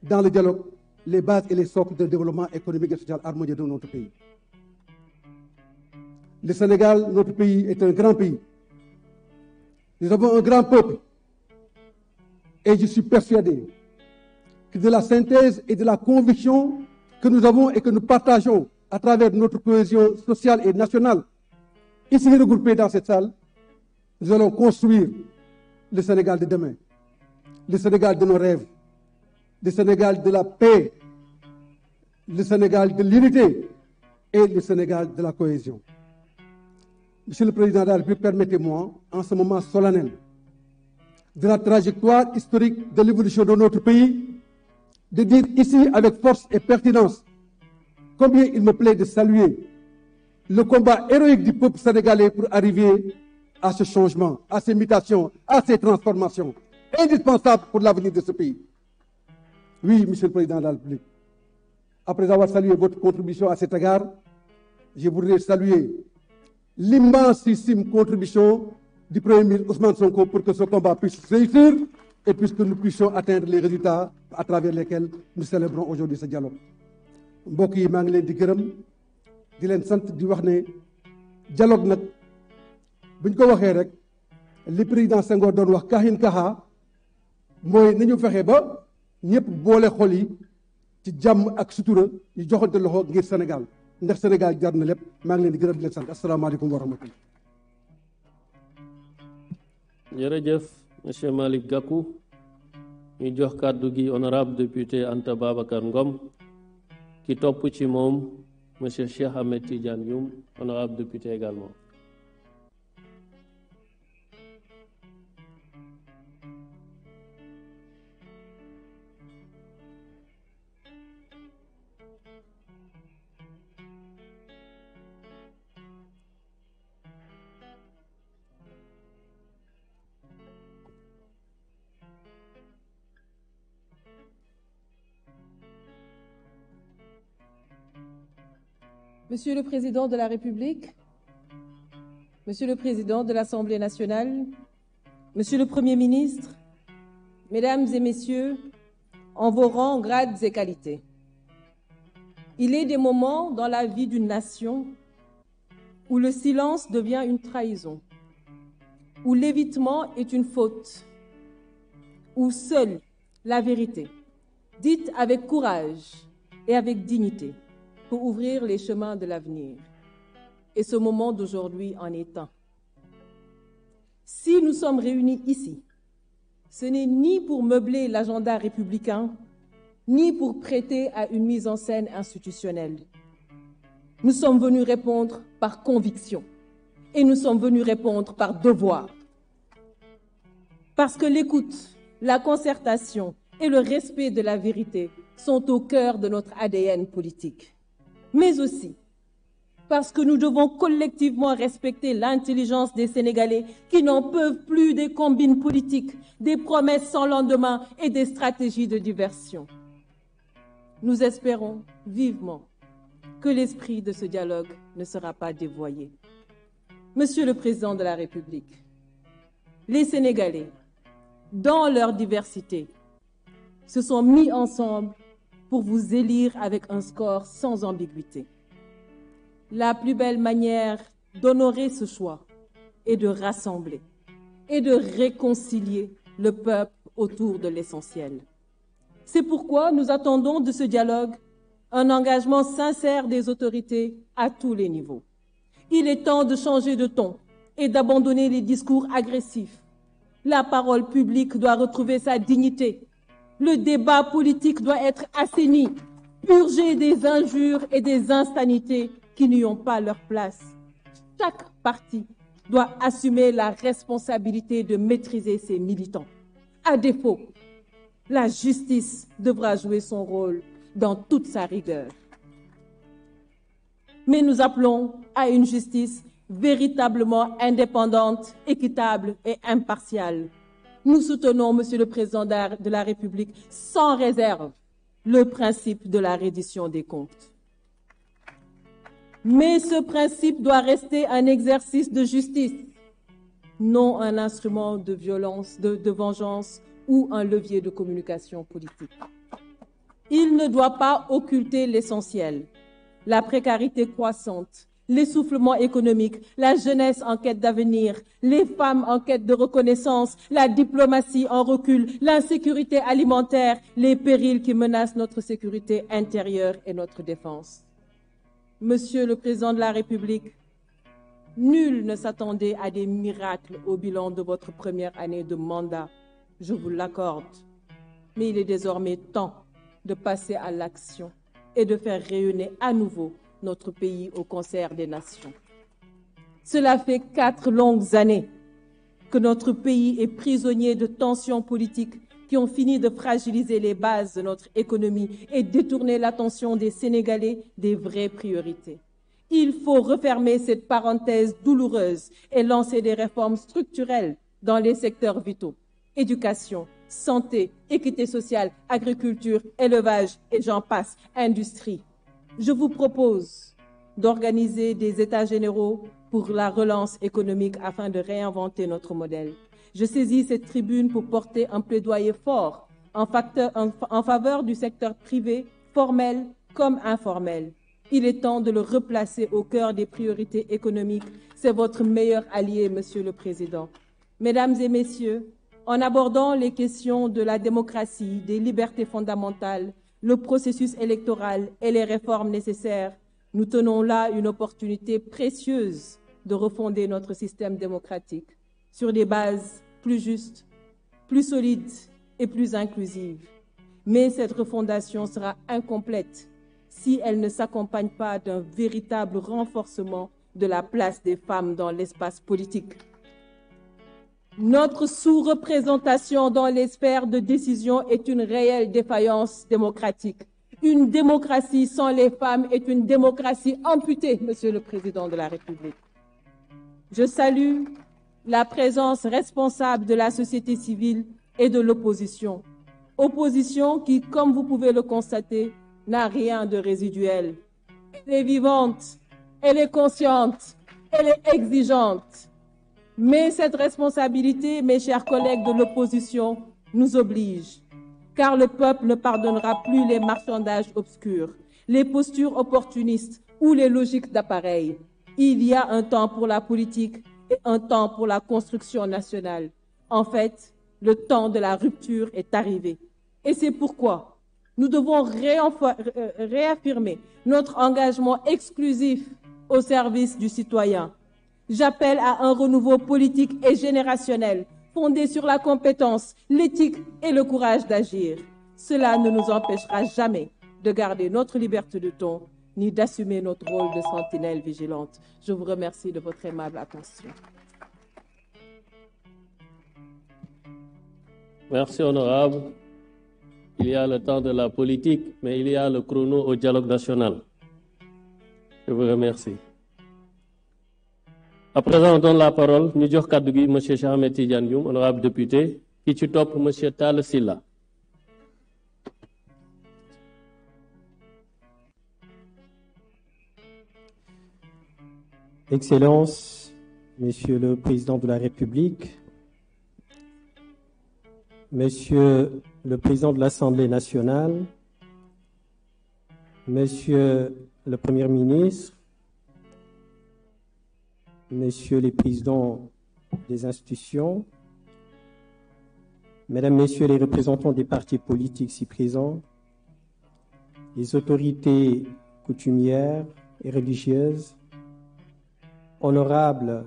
dans le dialogue les bases et les socles de développement économique et social harmonieux de notre pays. Le Sénégal, notre pays, est un grand pays. Nous avons un grand peuple. Et je suis persuadé que de la synthèse et de la conviction que nous avons et que nous partageons à travers notre cohésion sociale et nationale, ici regroupés dans cette salle, nous allons construire le Sénégal de demain, le Sénégal de nos rêves, le Sénégal de la paix, le Sénégal de l'unité et le Sénégal de la cohésion. Monsieur le Président de la République, permettez-moi, en ce moment solennel, de la trajectoire historique de l'évolution de notre pays, de dire ici avec force et pertinence combien il me plaît de saluer le combat héroïque du peuple sénégalais pour arriver à ce changement, à ces mutations, à ces transformations indispensables pour l'avenir de ce pays. Oui, Monsieur le Président de la République, après avoir salué votre contribution à cet égard, je voudrais saluer l'immensissime contribution du Premier ministre Ousmane Sonko pour que ce combat puisse réussir et puisque nous puissions atteindre les résultats à travers lesquels nous célébrons aujourd'hui ce dialogue. mbokk yi maa ngi leen di gërëm di leen sant di wax ne dialogue nag buñ ko waxee rek li président Senghor doon wax Kahin Kaha mooy nañu fexe ba ñëpp boole xol yi ci jàmm ak sutura ñu joxante loxo ngir Sénégal ndax Sénégal jar na lépp maa ngi leen di gërëm di leen sant asalaamaaleykum wa rahmatullah. jërëjëf monsieur Malick Gakou ñu jox kàddu gi honorable député Anta Babacar Ngom ki topp ci moom monsieur Cheikh Ahmed Tidiane Youm honorable député également. Monsieur le Président de la République, Monsieur le Président de l'Assemblée nationale, Monsieur le Premier ministre, Mesdames et Messieurs, en vos rangs, grades et qualités, il est des moments dans la vie d'une nation où le silence devient une trahison, où l'évitement est une faute, où seule la vérité, dite avec courage et avec dignité, pour ouvrir les chemins de l'avenir. Et ce moment d'aujourd'hui en est un. Si nous sommes réunis ici, ce n'est ni pour meubler l'agenda républicain, ni pour prêter à une mise en scène institutionnelle. Nous sommes venus répondre par conviction et nous sommes venus répondre par devoir. Parce que l'écoute, la concertation et le respect de la vérité sont au cœur de notre ADN politique. Mais aussi parce que nous devons collectivement respecter l'intelligence des Sénégalais qui n'en peuvent plus des combines politiques, des promesses sans lendemain et des stratégies de diversion. Nous espérons vivement que l'esprit de ce dialogue ne sera pas dévoyé. Monsieur le Président de la République, les Sénégalais, dans leur diversité, se sont mis ensemble pour vous élire avec un score sans ambiguïté. La plus belle manière d'honorer ce choix est de rassembler et de réconcilier le peuple autour de l'essentiel. C'est pourquoi nous attendons de ce dialogue un engagement sincère des autorités à tous les niveaux. Il est temps de changer de ton et d'abandonner les discours agressifs. La parole publique doit retrouver sa dignité. Le débat politique doit être assaini, purgé des injures et des insanités qui n'y ont pas leur place. Chaque parti doit assumer la responsabilité de maîtriser ses militants. À défaut, la justice devra jouer son rôle dans toute sa rigueur. Mais nous appelons à une justice véritablement indépendante, équitable et impartiale. Nous soutenons, Monsieur le Président de la République, sans réserve, le principe de la reddition des comptes. Mais ce principe doit rester un exercice de justice, non un instrument de violence, de vengeance ou un levier de communication politique. Il ne doit pas occulter l'essentiel, la précarité croissante, l'essoufflement économique, la jeunesse en quête d'avenir, les femmes en quête de reconnaissance, la diplomatie en recul, l'insécurité alimentaire, les périls qui menacent notre sécurité intérieure et notre défense. Monsieur le Président de la République, nul ne s'attendait à des miracles au bilan de votre première année de mandat, je vous l'accorde. Mais il est désormais temps de passer à l'action et de faire rayonner à nouveau notre pays au concert des nations. Cela fait 4 longues années que notre pays est prisonnier de tensions politiques qui ont fini de fragiliser les bases de notre économie et détourner l'attention des Sénégalais des vraies priorités. Il faut refermer cette parenthèse douloureuse et lancer des réformes structurelles dans les secteurs vitaux: éducation, santé, équité sociale, agriculture, élevage et j'en passe, industrie. Je vous propose d'organiser des états généraux pour la relance économique afin de réinventer notre modèle. Je saisis cette tribune pour porter un plaidoyer fort en faveur du secteur privé, formel comme informel. Il est temps de le replacer au cœur des priorités économiques. C'est votre meilleur allié, Monsieur le Président. Mesdames et Messieurs, en abordant les questions de la démocratie, des libertés fondamentales, le processus électoral et les réformes nécessaires, nous tenons là une opportunité précieuse de refonder notre système démocratique sur des bases plus justes, plus solides et plus inclusives. Mais cette refondation sera incomplète si elle ne s'accompagne pas d'un véritable renforcement de la place des femmes dans l'espace politique. Notre sous-représentation dans les sphères de décision est une réelle défaillance démocratique. Une démocratie sans les femmes est une démocratie amputée, Monsieur le Président de la République. Je salue la présence responsable de la société civile et de l'opposition. Opposition qui, comme vous pouvez le constater, n'a rien de résiduel. Elle est vivante, elle est consciente, elle est exigeante. Mais cette responsabilité, mes chers collègues de l'opposition, nous oblige. Car le peuple ne pardonnera plus les marchandages obscurs, les postures opportunistes ou les logiques d'appareil. Il y a un temps pour la politique et un temps pour la construction nationale. En fait, le temps de la rupture est arrivé. Et c'est pourquoi nous devons réaffirmer notre engagement exclusif au service du citoyen. J'appelle à un renouveau politique et générationnel, fondé sur la compétence, l'éthique et le courage d'agir. Cela ne nous empêchera jamais de garder notre liberté de ton, ni d'assumer notre rôle de sentinelle vigilante. Je vous remercie de votre aimable attention. Merci, honorable. Il y a le temps de la politique, mais il y a le chrono au dialogue national. Je vous remercie. À présent, on donne la parole, nous disons Kadougi, M. Chahamed Tidiane Youm, honorable député, qui est top, M. Tal Silla. Excellences, Monsieur le Président de la République, Monsieur le Président de l'Assemblée nationale, Monsieur le Premier ministre, Messieurs les présidents des institutions, Mesdames, Messieurs les représentants des partis politiques ici présents, les autorités coutumières et religieuses, honorables,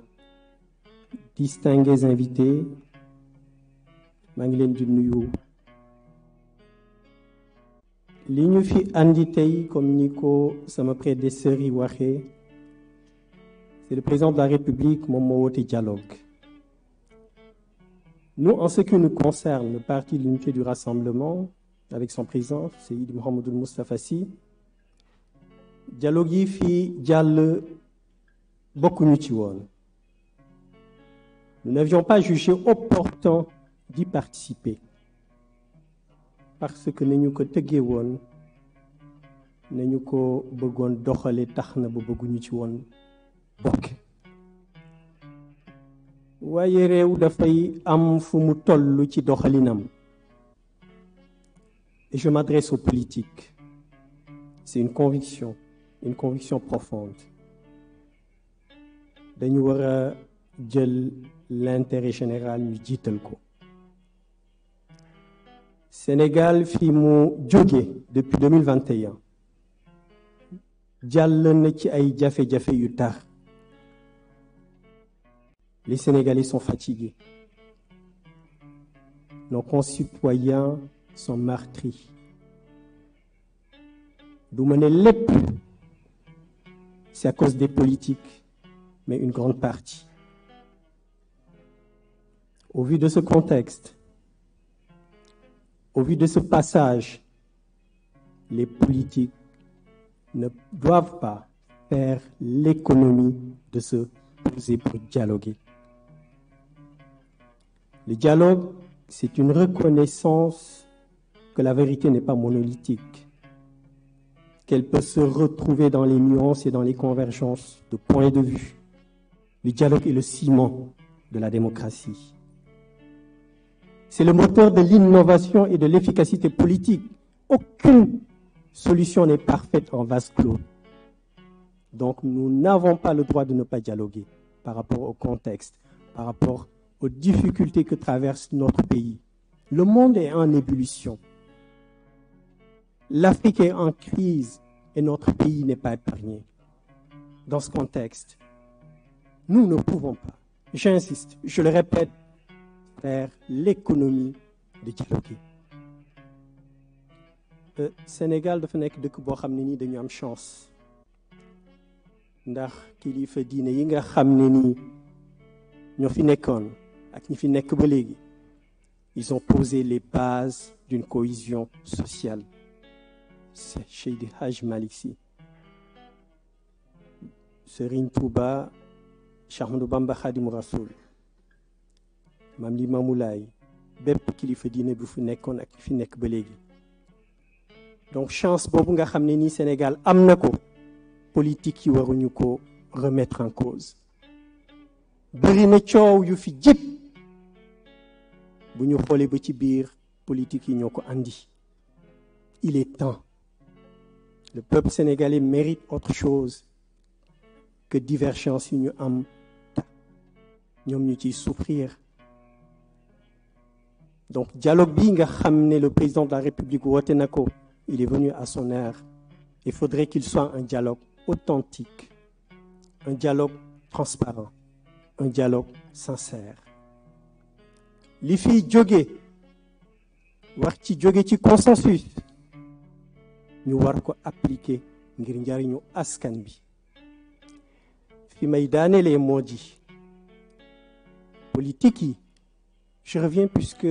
distingués invités, maa ngi leen di nuyu. Li ñu fi andi tey comme ni ko sama prédécesseur yi waxee, c'est le président de la République moom moo woote dialogue. Nous, en ce qui nous concerne, le Parti de l'Unité du Rassemblement, avec son président, Seydi Mouhamadou Moustapha Sy, dialogue yi fi jàll bokkuñu ci woon. Nous n'avions pas jugé opportun d'y participer parce que nañu ko tëggee woon nañu ko bëggoon doxale tax na ba bëgguñu ci woon bokk. waaye réew dafay am fu mu toll ci doxalinam. Et je m'adresse aux politiques. C'est une conviction profonde. Dañu war a jël l'intérêt général ñu jiital ko. Sénégal fi mu jóge depuis 2021 jàll na ci ay jafe-jafe yu tar. Les Sénégalais sont fatigués. Nos concitoyens sont meurtris. Du ma ne lépp, c'est à cause des politiques, mais une grande partie. Au vu de ce contexte, au vu de ce passage, les politiques ne doivent pas faire l'économie de se poser pour dialoguer. Le dialogue, c'est une reconnaissance que la vérité n'est pas monolithique, qu'elle peut se retrouver dans les nuances et dans les convergences de points de vue. Le dialogue est le ciment de la démocratie. C'est le moteur de l'innovation et de l'efficacité politique. Aucune solution n'est parfaite en vase clos. Donc nous n'avons pas le droit de ne pas dialoguer par rapport au contexte, par rapport aux difficultés que traverse notre pays. Le monde est en ébullition. L'Afrique est en crise et notre pays n'est pas épargné. Dans ce contexte, nous ne pouvons pas, j'insiste, je le répète, faire l'économie de dialoguer. Sénégal dafa nekk dëkk boo xam ne nii dañu am chance ndax kilifa diine yi nga xam ne nii ñoo fi nekkoon ak ñi fi nekk ba léegi, ils ont posé les bases d'une cohésion sociale. C'est Seydi Hadj Malick Sy, Serigne Touba, Cheikh Ahmadou Bamba Khadimou Rassoul, Mame Limamou Laye, bépp kilifa diine bu fi nekkoon ak fi nekk ba léegi. Donc chance boobu nga xam ne nii Sénégal am na ko, politique yi waruñu ko remettre en cause. Bëri na coow yu fi jëpp bu ñu xoolee ba ci biir politique yi ñoo ko andi. Il est temps. Le peuple sénégalais mérite autre chose que divergence yi ñu am ñoom ñu ciy souffrir. Donc dialogue bi nga xam ne le président de la République woote na ko, il est venu à son heure. Il faudrait qu'il soit un dialogue authentique, un dialogue transparent, un dialogue sincère. Li fi jóge war ci jóge ci consensus ñu war ko appliquer ngir njariñu askan bi. Fi may daanelee moo di politique yi, je reviens puisque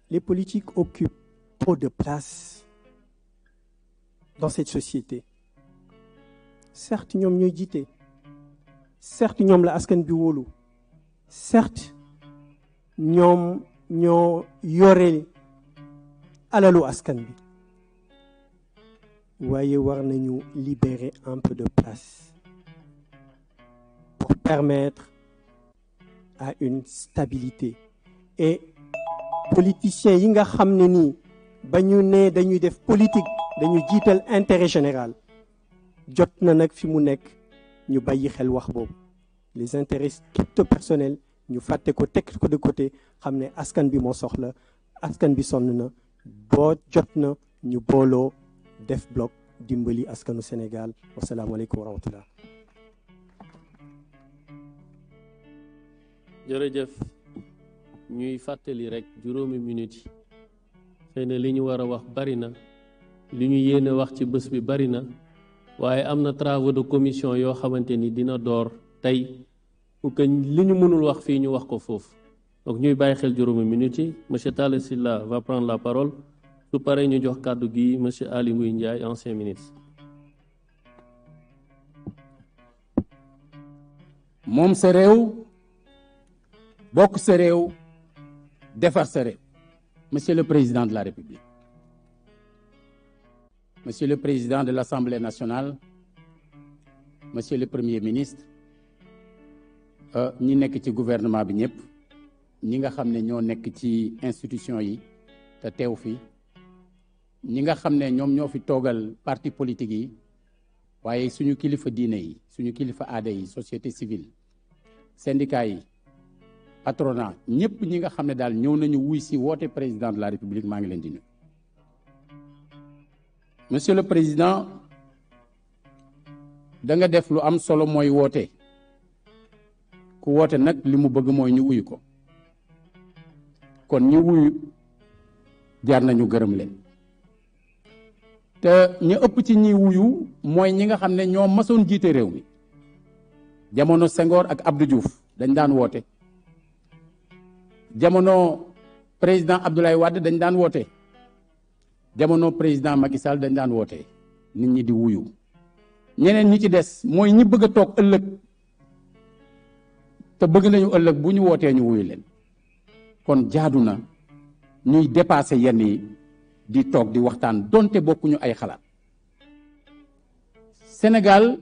les politiques occupent trop de place dans cette société. Certes, ñoom ñooy jiite. Certes, ñoom la askan bi wóolu. Certes, ñoom ñoo yore alalu askan bi. Waaye war nañu libérer un peu de place permettre à une stabilité. Et politiciens yi nga xam ne nii ba ñu ne dañuy def politique dañu jiital intérêt général jot na nag fi mu nekk ñu bàyyi xel wax boobu les intérêts stricto personnels ñu fàtte ko teg ko de côté xam ne askan bi moo soxla askan bi sonn na boo jot na ñu booloo def bloc dimbali askanu Sénégal wasalaamaaleykum wa rahmatullah. jërëjëf ñuy fàttali rek juróomi minute yi xëy na li ñu war a wax bari na li ñu yéene wax ci bés bi bari na waaye am na travaux de commission yoo xamante ni dina door tey pour que li ñu mënul wax fii ñu wax ko foofu donc ñuy bàyyi xel juróomi minute yi monsieur Talla Sylla va prendre la parole su paree ñu jox kàddu gi monsieur Aly Ngouille Ndiaye ancien ministre. moom sa réew bokk sa réew defar sa réew monsieur le président de la République monsieur le président de l'Assemblée nationale monsieur le premier ministre ñi nekk ci gouvernement bi ñëpp ñi nga xam ne ñoo nekk ci institution yi te teew fi ñi nga xam ne ñoom ñoo fi toogal parti politique yi waaye suñu kilifa diine yi suñu kilifa aada yi société civile syndicat yi patronat ñëpp ñi nga xam ne daal ñëw nañu wuy si woote président de la République maa ngi leen di nuyu. monsieur le président da nga def lu am solo mooy woote ku woote nag li mu bëgg mooy ñu wuyu ko kon ñu wuyu jaar nañu gërëm leen te ñu ëpp ci ñi wuyu mooy ñi nga xam ne ñoo masoon jiite réew mi jamono Senghor ak Abdou Diouf dañ daan woote jamono président Abdoulaye Wade dañ daan woote jamono président Macky Sall dañ daan woote nit ñi di wuyu ñeneen ñi ci des mooy ñi bëgg a toog ëllëg te bëgg nañu ëllëg bu ñu wootee ñu wuyu leen kon jaadu na ñuy dépasser yenn yi di toog di waxtaan donte bokkuñu ay xalaat Sénégal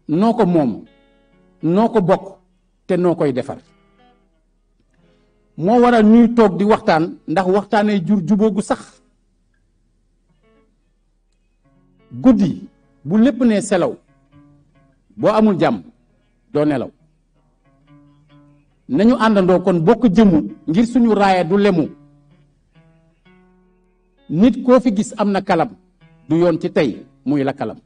noo ko moom noo ko bokk te noo koy defar moo waral ñuy toog di waxtaan ndax waxtaanee jur jubóo gu sax guddi bu lépp nee selaw boo amul jàmm doo nelaw nañu àndandoo kon bokk jëmu ngir suñu raaya du lemu nit koo fi gis am na kalam du yoon ci tey muy la kalam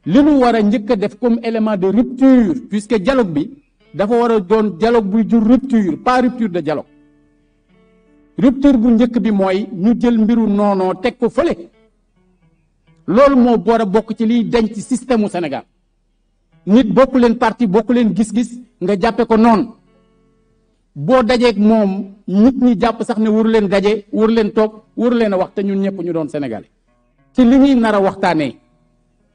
li nu war a njëkk a def comme élément de rupture puisque dialogue bi dafa war a doon dialogue buy jur rupture pas rupture de dialogue rupture bu njëkk bi mooy ñu jël mbiru noonoo teg ko fële loolu moo war a bokk ci liy denc ci système mu Sénégal nit bokk leen parti bokk leen gis-gis nga jàppe ko noonu boo dajeeg moom nit ñi jàpp sax ne waru leen daje waru leen toog waru leen a wax te ñun ñëpp ñu doon sénégalais ci li ñuy nar a waxtaanee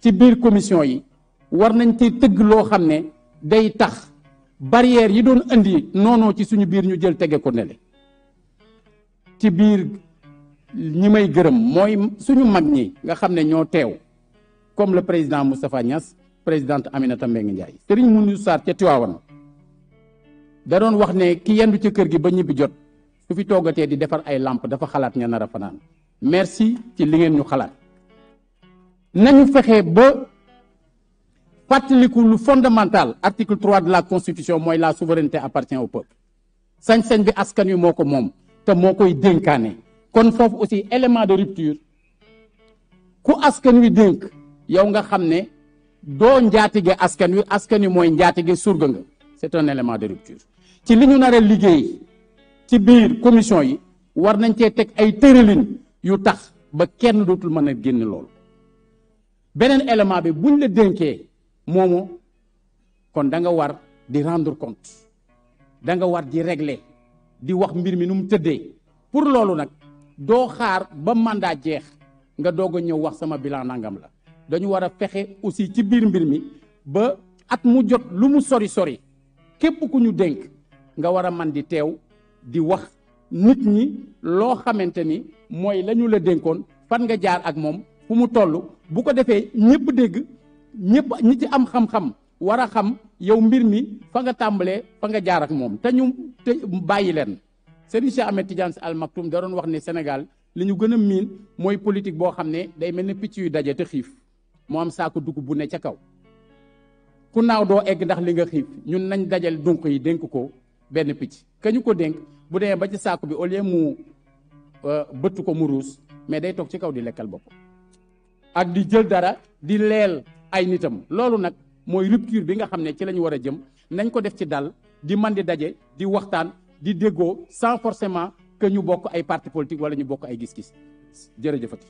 ci biir commission yi war nañ ci tëgg loo xam ne day tax barrière yi doon indi noonoo ci suñu biir ñu jël tege ko nele ci biir ñi may gërëm mooy suñu mag ñi nga xam ne ñoo teew comme le président Moustapha Niass présidente Aminata Mbengue Ndiaye Serigne Moundou Sarr ca Tivaouane da doon wax ne ki yendu ci kër gi ba ñibbi jot su fi toogatee di defar ay lampe dafa xalaat ña nar a fanaan merci ci li ngeen ñu xalaat nañu fexe ba fàttaliku lu fondamental article 3 de la constitution mooy la souveraineté appartient au peuple sañ-sañ bi askan wi moo ko moom te moo koy dénkaane kon foofu aussi élément de rupture ku askan wi dénk yow nga xam ne doo njaatige askan wi mooy njaatige surga nga c'est un élément de rupture ci li ñu nar a liggéey ci biir commission yi war nañ cee teg ay tëralin yu tax ba kenn dootul mën a génn loolu beneen élément bi buñ la dénkee moomu kon da nga war di rendre compte da nga war di régler di wax mbir mi nu mu tëddee pour loolu nag doo xaar ba mandat jeex nga doog a ñëw wax sama bilan nangam la dañu war a fexe aussi ci biir mbir mi ba at mu jot lu mu sori sori képp ku ñu dénk nga war a man di teew di wax nit ñi loo xamante ni mooy la ñu la dénkoon fan nga jaar ak moom fu mu toll bu ko defee ñëpp dégg ñëpp ñi ci am xam-xam war a xam yow mbir mi fa nga tàmbalee fa nga jaar ak moom te ñu te bàyyi leen. Serigne Cheikh Ahmed Tidiane Al Maktoum da doon wax ne Sénégal li ñu gën a miin mooy politique boo xam ne day mel ne picc yu daje te xiif moo am saako dugub bu ne ca kaw ku naaw doo egg ndax li nga xiif ñun nañ dajal dunq yi dénk ko benn picc ka ñu ko dénk bu demee ba ci saako bi au lieu mu bëtt ko mu ruus mais day toog ci kaw di lekkal bopp ak di jël dara di leel ay nitam loolu nag mooy rupture bi nga xam ne ci la ñu war a jëm nañ ko def ci dal di man di daje di waxtaan di déggoo sans forcément que ñu bokk ay parti politique wala ñu bokk ay gis-gis jërëjëfati.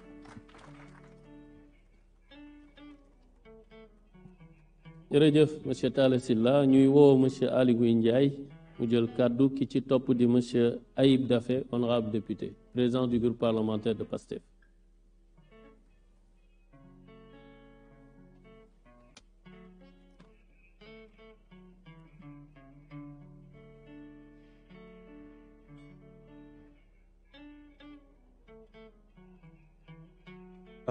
jërëjëf monsieur Talla Sylla ñuy woo monsieur Aly Ngouille Ndiaye mu jël kàddu ki ci topp di monsieur Ayib Daffé honorable député président du groupe parlementaire de PASTEF.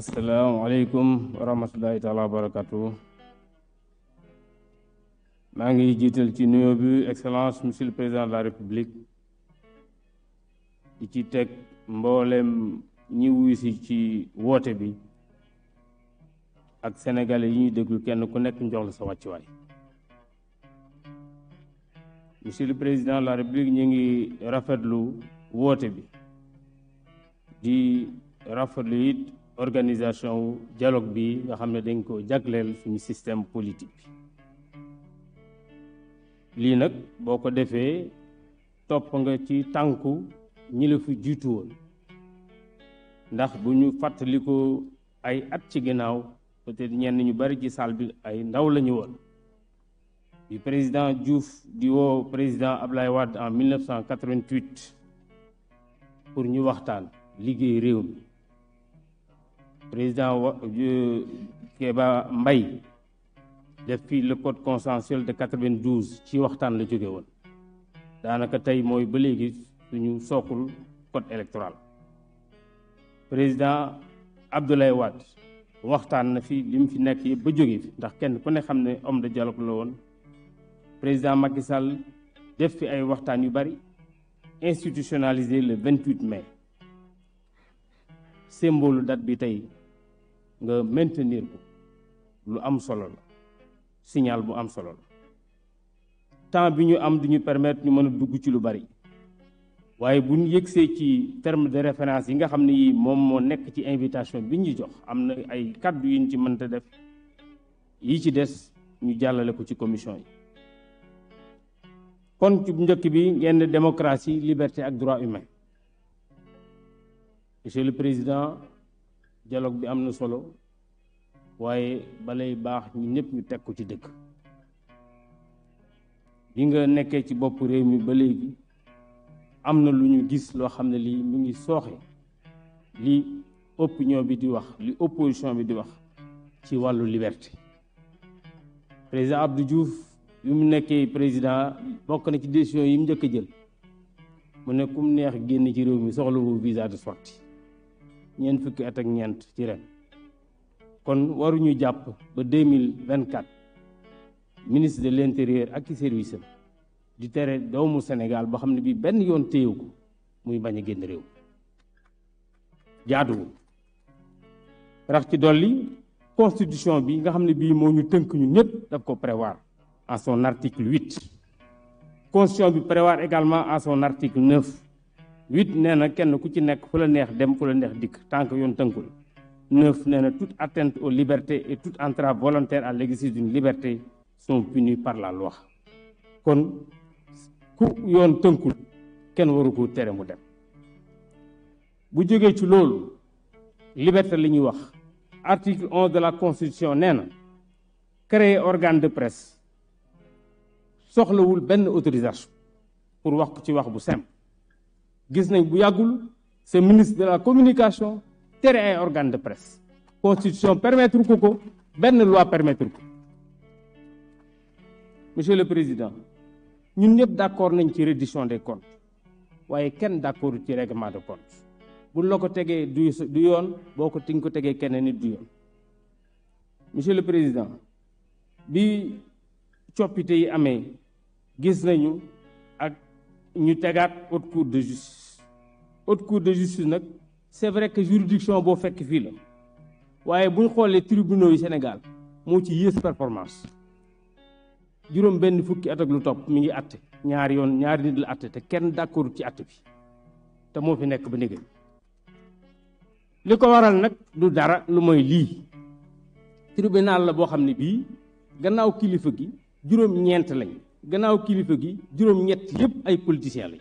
asalaamaaleykum wa rahmatulahi taala wa barakatu maa ngi jiital ci nuyoo bi excellence monsieur le président de la république di ci teg mboolem ñi wuyu si ci woote bi ak sénégalais yi ñuy déglu kenn ku nekk njox la sa wàccuwaay monsieur le président de la république ñu ngi rafetlu woote bi di rafetlu it organisation wu dialogue bi nga xam ne dañ ko jagleel suñu système politique bi lii nag boo ko defee topp nga ci tànku ñi la fi jiitu woon ndax bu ñu fàttaliku ay at ci ginnaaw peut-être ñenn ñu bari ci salle bi ay ndaw la ñu woon bi président Diouf di woo président Ablaye Wade en 1988 pour ñu waxtaan liggéey réew mi président Kéba Mbaye def fii le code consensuel de 92 ci waxtaan la jóge woon daanaka tey mooy ba léegi suñu sookul code électoral président Abdoulaye Wade waxtaan na fi li mu fi nekk yëpp ba jóge fi ndax kenn ku ne xam ne homme de dialogue la woon président Macky Sall def fi ay waxtaan yu bari institutionnalisé le 28 mai symbole date bi tey nga maintenir ko lu am solo la signal bu am solo la temps bi ñu am duñu permettre ñu mën a dugg ci lu bari waaye bu ñu yëgsee ci terme de référence yi nga xam ne yi moom moo nekk ci invitation bi ñu jox am na ay kàddu yu ñu ci mënta def yi ci des ñu jàllale ko ci commission yi kon ci njëkk bi ngeen démocratie liberté ak droit humain monsieur le président dialogue bi am na solo waaye balay baax ñu ñëpp ñu teg ko ci dëkk bi nga nekkee ci bopp réew mi ba léegi am na lu ñu gis loo xam ne lii mu ngi sooxe li opinion bi di wax li opposition bi di wax ci wàllu liberté président Abdou Diouf bi mu nekkee président bokk na ci décision yi mu njëkk a jël mu ne kum neex génn ci réew mi soxla wu visa de sortie ñeent fukki at ak ñeent ci ren kon waruñu jàpp ba 2024 ministre de l'intérieur ak ci service am di tere doomu Sénégal boo xam ne bii benn yoon téyewu ko muy bañ a génn réew jaaduwul rax ci dolli constitution bi nga xam ne bii moo ñu tënk ñu ñëpp daf ko prévoir en son article 8 constitution bi prévoir également en son article 9 8 nee na kenn ku ci nekk fu la neex dem fu la neex dikk tant que yoon tënkul 9 nee na toute atteinte aux libertés et toute entrave volontaire à l'exercice d'une liberté sont punies par la loi kon ku yoon tënkul kenn waru ko tere mu dem bu jógee ci loolu liberté li ñuy wax article 11 de la constitution nee na créer organe de presse soxlawul benn autorisation pour wax ko ci wax bu simple gis nañ bu yàggul c'est ministre de la communication tere ay organe de presse constitution permettre ko benn loi permettre ko monsieur le président ñun ñëpp d'accord nañ ci reddition des comptes waaye kenn d'accord ci règlement de compte buñ la ko tegee du yoon boo ko ti nga ko tegee keneen nit du yoon monsieur le président bi coppite yi amee gis nañu ak ñu tegaat haute cour de justice. Haute cour de justice nag c'est vrai que juridiction boo fekk fii la waaye bu ñu xoolee tribunaux yi Sénégal moo ci yées performance juróom benn fukki at ak lu topp mi ngi àtte ñaari yoon ñaari nit la àtte te kenn d'accord ci àtte bi te moo fi nekk ba négal li ko waral nag du dara lu mooy lii tribunal la boo xam ne bii gannaaw kilifa gi juróom-ñeent lañ gannaaw kilifa gi juróom-ñett yépp ay politiciens lañ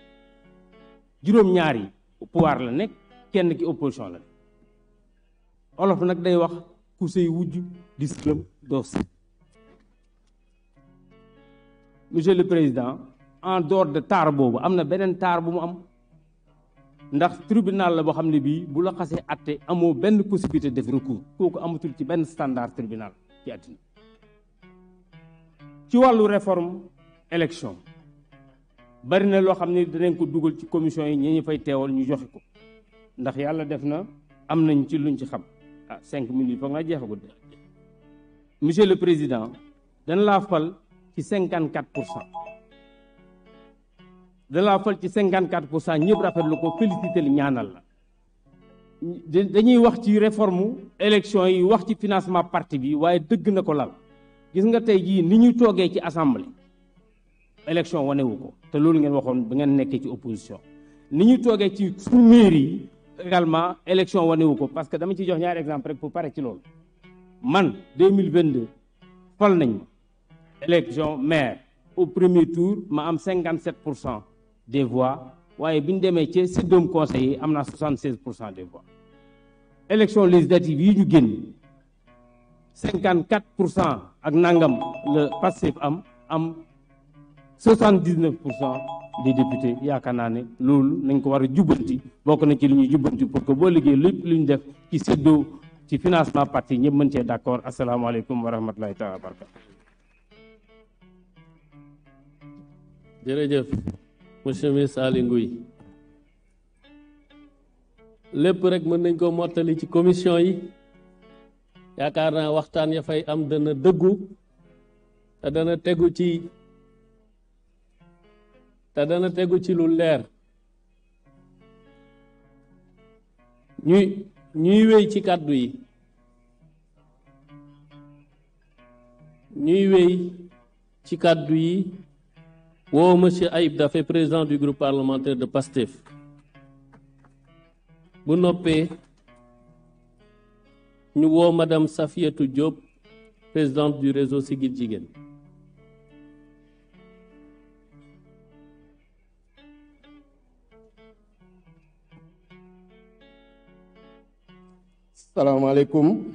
juróom-ñaar yi pouvoir la nekk kenn ki opposition la nekk olof nag day wax ku sey wujj di sëlëm doo si. Monsieur le Président, en dehors de taar boobu am na beneen taar bu mu am ndax tribunal la boo xam ne bii bu la xasee atte amoo benn possibilité def recours kooku amatul ci benn standard tribunal ci àddina. ci wàllu réforme élection bari na loo xam ne danañ ko dugal ci commission yi ñi ñu fay teewal ñu joxe ko ndax yàlla def na am nañ ci luñ ci xam 5 minutes foog nga jeexagul. Monsieur le Président dana laa fal ci 54%. dana laa fal ci 54% ñëpp rafetlu ko félicité li ñaanal la dañuy wax ci réforme élection yi wax ci financement parti bi waaye dëgg na ko lal gis nga tey jii ni ñu toogee ci assemblée élection wanewu ko te loolu ngeen waxoon ba ngeen nekkee ci opposition ni ñu toogee ci suñu mairie yi également élection wanewu ko parce que dama ci jox ñaari exemple rek pour pare ci loolu man 2022 fal nañ ma élection maire au premier tour ma am 57% des voix waaye bi ñu demee ci séddoom conseil yi am naa 76% des voix élection législative yi ñu génn 54% ak nangam le Pastef am 79% des députés yaakaar naa ne loolu nañ ko war a jubbanti bokk na ci li ñuy jubbanti pour que boo liggéey lépp lu ñu def ci séddoo ci financement parti ñëpp mën cee d'accord asalaamaaleykum wa rahmatulahi taala wa barakatu. jërëjëf monsieur le ministre Aly Ngouille lépp rek mën nañ ko mottali ci commission yi yaakaar naa waxtaan ya fay am dana dëggu te dana tegu ci lu leer ñuy wéy ci kàddu yi woo monsieur Ayib Daffé président du groupe parlementaire de PASTEF bu noppee ñu woo madame Safiatou Diop présidente du réseau Siggil Jigéen. Salam alaikum.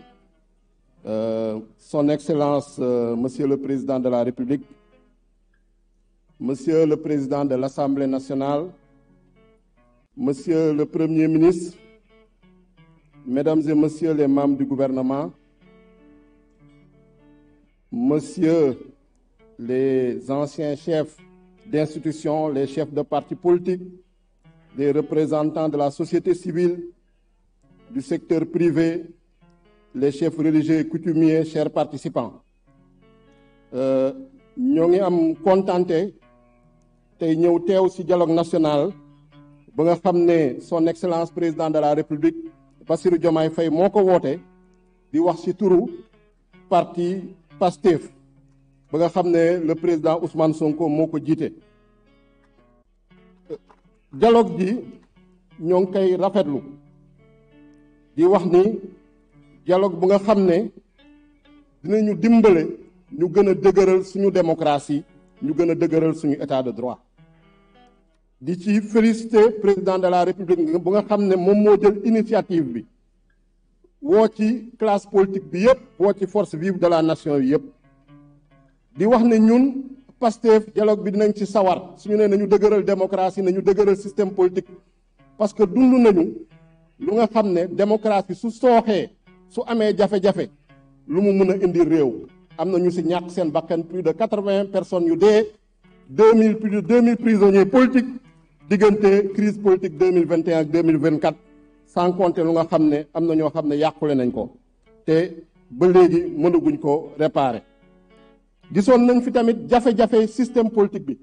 Son Excellence, Monsieur le Président de la République, Monsieur le Président de l'Assemblée nationale, Monsieur le Premier ministre, Mesdames et Messieurs les membres du gouvernement, Messieurs les anciens chefs d'institutions, les chefs de partis politiques, les représentants de la société civile, du secteur privé, les chefs religieux et coutumiers, chers participants. ñoo ngi am contenté tey ñëw teew ci dialogue national ba nga xam ne son excellence président de la république Bassirou Diomaye Faye moo ko woote di wax ci turu parti PASTEF ba nga xam ne le président Ousmane Sonko moo ko jiite. dialogue bi ñoo ngi koy rafetlu di wax ni dialogue bu nga xam ne dinañu dimbale ñu gën a dëgëral suñu démocratie ñu gën a dëgëral suñu état de droit di ci féliciter président de la république bu nga xam ne moom moo jël initiative bi woo ci classe politique bi yëpp woo ci force vive de la nation yi yëpp di wax ne ñun PASTEF dialogue bi dinañ ci sawar suñu ne nañu dëgëral démocratie nañu dëgëral système politique parce que dund nañu lu nga xam ne démocratie su sooxee su amee jafe-jafe lu mu mën a indi réew am na ñu ci ñàkk seen bakkan plus de 80 personnes yu dee 2000 plus de 2000 prisonniers politiques diggante crise politique 2021 ak 2024 sans compter lu nga xam ne am na ñoo xam ne yàqule nañ ko te ba léegi mënaguñ ko réparer gisoon nañ fi tamit jafe-jafe système politique bi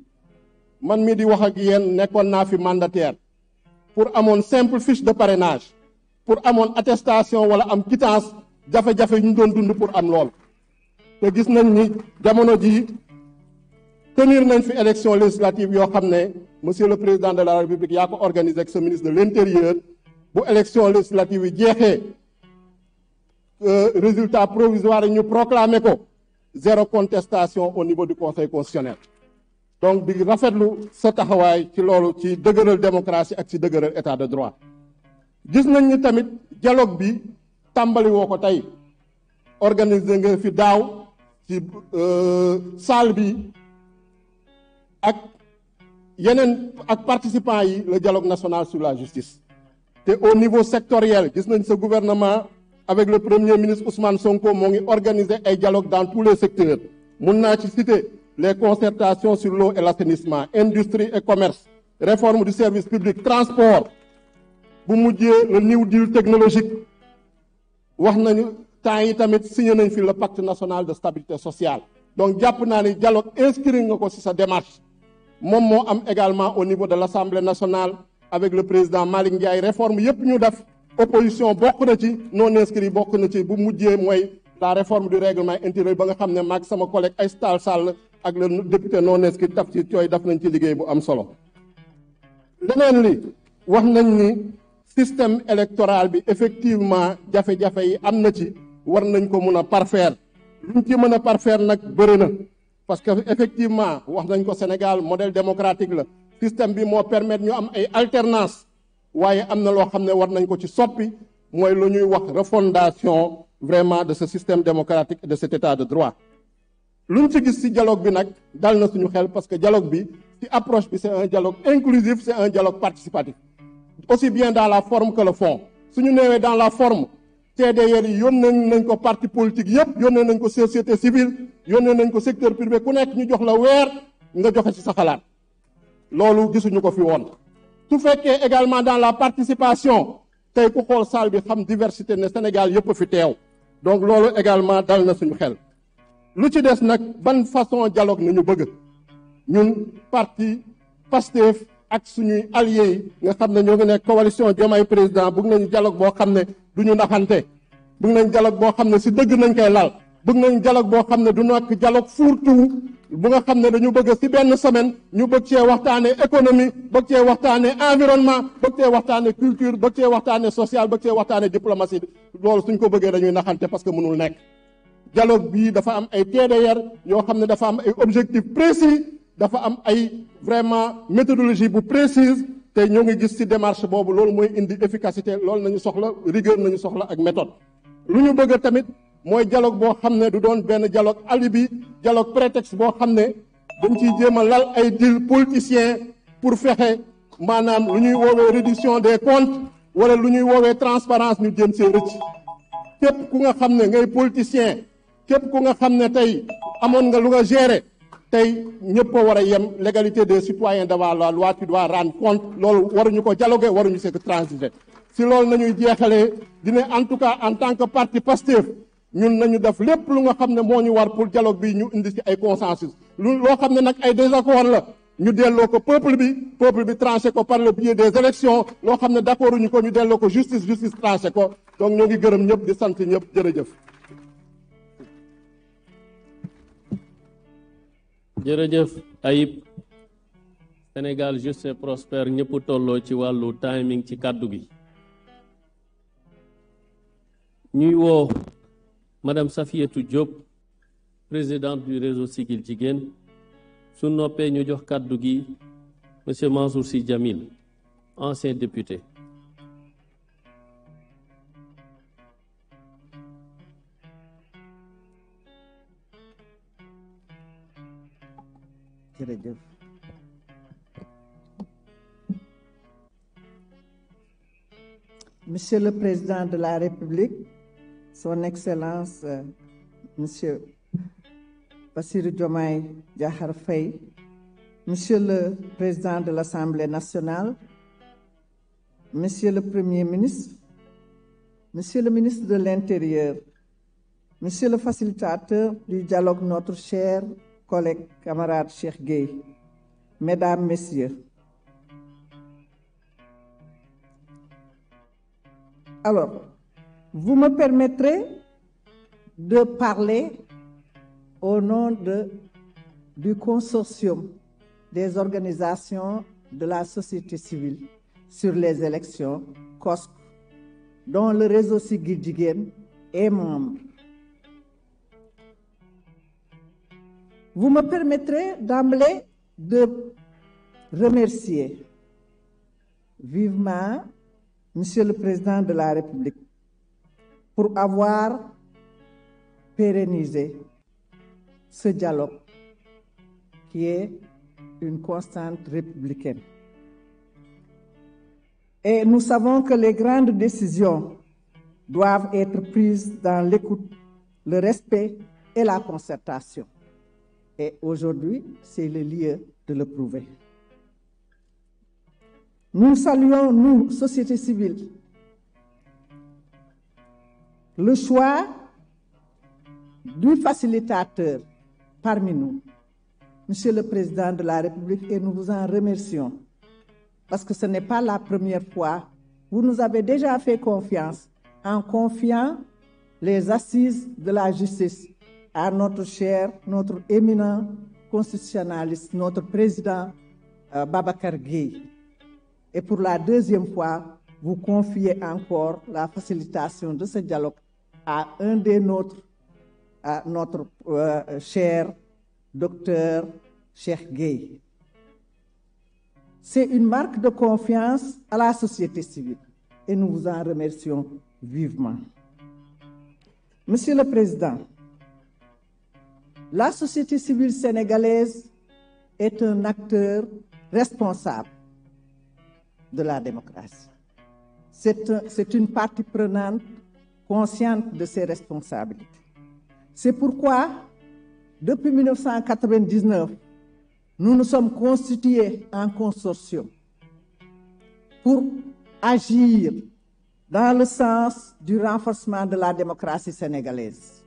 man mi di wax ak yéen nekkoon naa fi mandataire pour amoon simple fiche de parrainage pour amoon attestation wala am quittance jafe-jafe ñu doon dund pour am lool te gis nañ ni jamono ji tenir nañ fi élection législative yoo xam ne monsieur le président de la république yaa ko organisé ak sa ministre de l'intérieur bu élection législative yi jeexee résultat provisoire yi ñu proclamé ko zéro contestation au niveau du conseil constitutionnel donc di rafetlu sa taxawaay ci loolu ci dëgëral démocratie ak ci dëgëral état de droit gis nañ ni tamit dialogue bi tàmbali woo ko tey organiser nga fi daaw ci salle bi ak yeneen ak participants yi le dialogue national sur la justice te au niveau sectoriel gis nañ sa gouvernement avec le premier ministre Ousmane Sonko moo ngi organiser ay dialogue dans tous les secteurs mun naa ci citer les concertations sur l'eau et l'assainissement industrie et commerce réforme du service public transport bu mujjee le New Deal technologique wax nañu temps yi tamit signé nañ fi le pacte national de stabilité sociale donc jàpp naa ni dialogue inscrit nga ko ci sa démarche moom moo am également au niveau de l'Assemblée nationale avec le président Malick Ndiaye réforme yépp ñu def opposition bokk na ci non inscrit bokk na ci bu mujjee mooy la réforme du règlement intérieur ba nga xam ne maag sama collègue Aïssata Tall Sall ak le député non inscrit Tafsir Thioye daf nañ ci liggéey bu am solo leneen li wax nañ ni système électoral bi effectivement jafe-jafe yi am na ci war nañ ko mun a parfaire luñ ci mën a parfaire nag bëri na parce que effectivement wax nañ ko Sénégal modèle démocratique la système bi moo permettre ñu am ay alternance waaye am na loo xam ne war nañ ko ci soppi mooy lu ñuy wax refondation vraiment de ce système démocratique et de cet état de droit luñ ci gis ci dialogue bi nag dal na suñu xel parce que dialogue bi ci approche bi c'est un dialogue inclusif c'est un dialogue participatif aussi bien dans la forme que le fond suñu neewee dans la forme TDR yi yónnee nañ ko parti politique yépp yónnee nañ ko société civile yónnee nañ ko secteur privé ku nekk ñu jox la weer nga joxe ci sa xalaat loolu gisuñu ko fi woon su fekkee également dans la participation tey ku xool salle bi xam diversité ne Sénégal yépp fi teew donc loolu également dal na suñu xel lu ci des nag ban façon dialogue nañu bëgg ñun parti Pastef ak suñuy alliés yi nga xam ne ñoo ngi nekk coalition Diomaye président bëgg nañu dialogue boo xam ne du ñu naxante bëgg nañ dialogue boo xam ne si dëgg nañ koy lal bëgg nañ dialogue boo xam ne du nekk dialogue fourre-tout bu nga xam ne dañu bëgg ci benn semaine ñu bëgg cee waxtaane économie bëgg cee waxtaane environnement bëgg cee waxtaane culture bëgg cee waxtaane social bëgg cee waxtaane diplomatie loolu suñ ko bëggee dañuy naxante parce que mënul nekk dialogue bii dafa am ay TDR yoo xam ne dafa am ay objectifs précis dafa am ay vraiment méthodologie bu précise te ñoo ngi gis ci démarche boobu loolu mooy indi efficacité loolu nañu soxla rigueur nañu soxla ak méthode lu ñu bëgg tamit mooy dialogue boo xam ne du doon benn dialogue alibi dialogue prétexte boo xam ne dañ ciy jéem a lal ay deal politicien pour fexe maanaam lu ñuy woowee réduction des comptes wala lu ñuy woowee transparence ñu jéem see rëcc képp ku nga xam ne ngay politicien képp ku nga xam ne tey amoon nga lu nga gérer tey ñëpp a war a yem l'égalité des citoyens devant la loi tu dois rendre compte loolu waruñu ko dialoguer waruñu see ko transiger si loolu nañuy jeexalee dina en tout cas en tant que parti Pastef ñun nañu def lépp lu nga xam ne moo ñu war pour dialogue bi ñu indi ci ay consensus loo xam ne nag ay désaccord la ñu delloo ko peuple bi tranché ko par le biais des élections loo xam ne d'accord ñu ko ñu delloo ko justice tranché ko donc ñoo ngi gërëm ñëpp di sant ñëpp jërëjëf. jërëjëf Ayib Sénégal juste et prospère ñëpp tolloo ci wàllu timing ci kàddu gi ñuy woo Madame Safiatou Diop présidente du réseau Siggil Jigéen su noppee ñu jox kàddu gi Monsieur Mansour Sy Djamil ancien député. jërëjëf Monsieur le Président de la République, Son Excellence Monsieur Bassirou Diomaye Diakhar Faye, Monsieur le Président de l'Assemblée nationale, Monsieur le Premier ministre, Monsieur le ministre de l'Intérieur, Monsieur le facilitateur du dialogue, notre cher collègue, camarade Cheikh Gueye, Mesdames, Messieurs, alors, vous me permettrez de parler au nom du consortium des organisations de la société civile sur les élections, COSC, dont le réseau Siggil Jigéen est membre. Vous me permettrez d'emblée de remercier vivement Monsieur le Président de la République pour avoir pérennisé ce dialogue qui est une constante républicaine. Et nous savons que les grandes décisions doivent être prises dans l'écoute, le respect et la concertation. Et aujourd'hui, c'est le lieu de le prouver. Nous saluons, nous, société civile, le choix du facilitateur parmi nous, Monsieur le Président de la République, et nous vous en remercions. Parce que ce n'est pas la première fois. Vous nous avez déjà fait confiance en confiant les assises de la justice à notre cher, notre éminent constitutionnaliste, notre président Babacar Gueye. Et pour la deuxième fois, vous confiez encore la facilitation de ce dialogue à un des nôtres, à notre cher docteur Cheikh Gueye. C'est une marque de confiance à la société civile et nous vous en remercions vivement. Monsieur le Président, la société civile sénégalaise est un acteur responsable de la démocratie. C'est une partie prenante consciente de ses responsabilités. C'est pourquoi, depuis 1999, nous nous sommes constitués en consortium pour agir dans le sens du renforcement de la démocratie sénégalaise.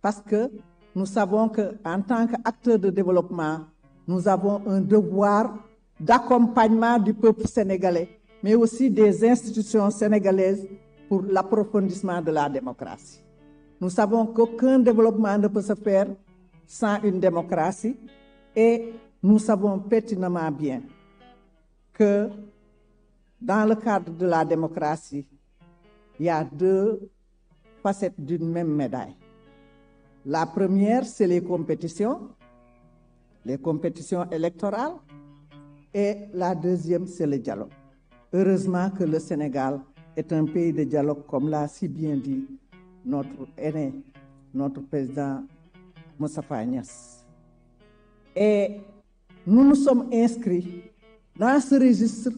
Parce que nous savons qu'en tant qu'acteurs de développement, nous avons un devoir d'accompagnement du peuple sénégalais, mais aussi des institutions sénégalaises pour l'approfondissement de la démocratie. Nous savons qu'aucun développement ne peut se faire sans une démocratie et nous savons pertinemment bien que dans le cadre de la démocratie, il y a deux facettes d'une même médaille. La première, c'est les compétitions électorales, et la deuxième, c'est le dialogue. Heureusement que le Sénégal est un pays de dialogue, comme l'a si bien dit notre aîné, notre président Moustapha Niasse. Et nous nous sommes inscrits dans ce registre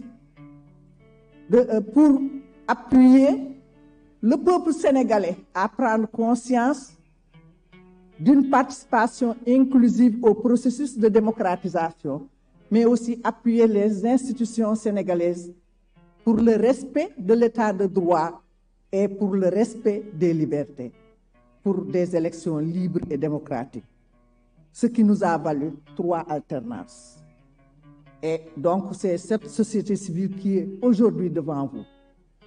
pour appuyer le peuple sénégalais à prendre conscience d'une participation inclusive au processus de démocratisation, mais aussi appuyer les institutions sénégalaises pour le respect de l'état de droit et pour le respect des libertés, pour des élections libres et démocratiques, ce qui nous a valu 3 alternances. Et donc, c'est cette société civile qui est aujourd'hui devant vous,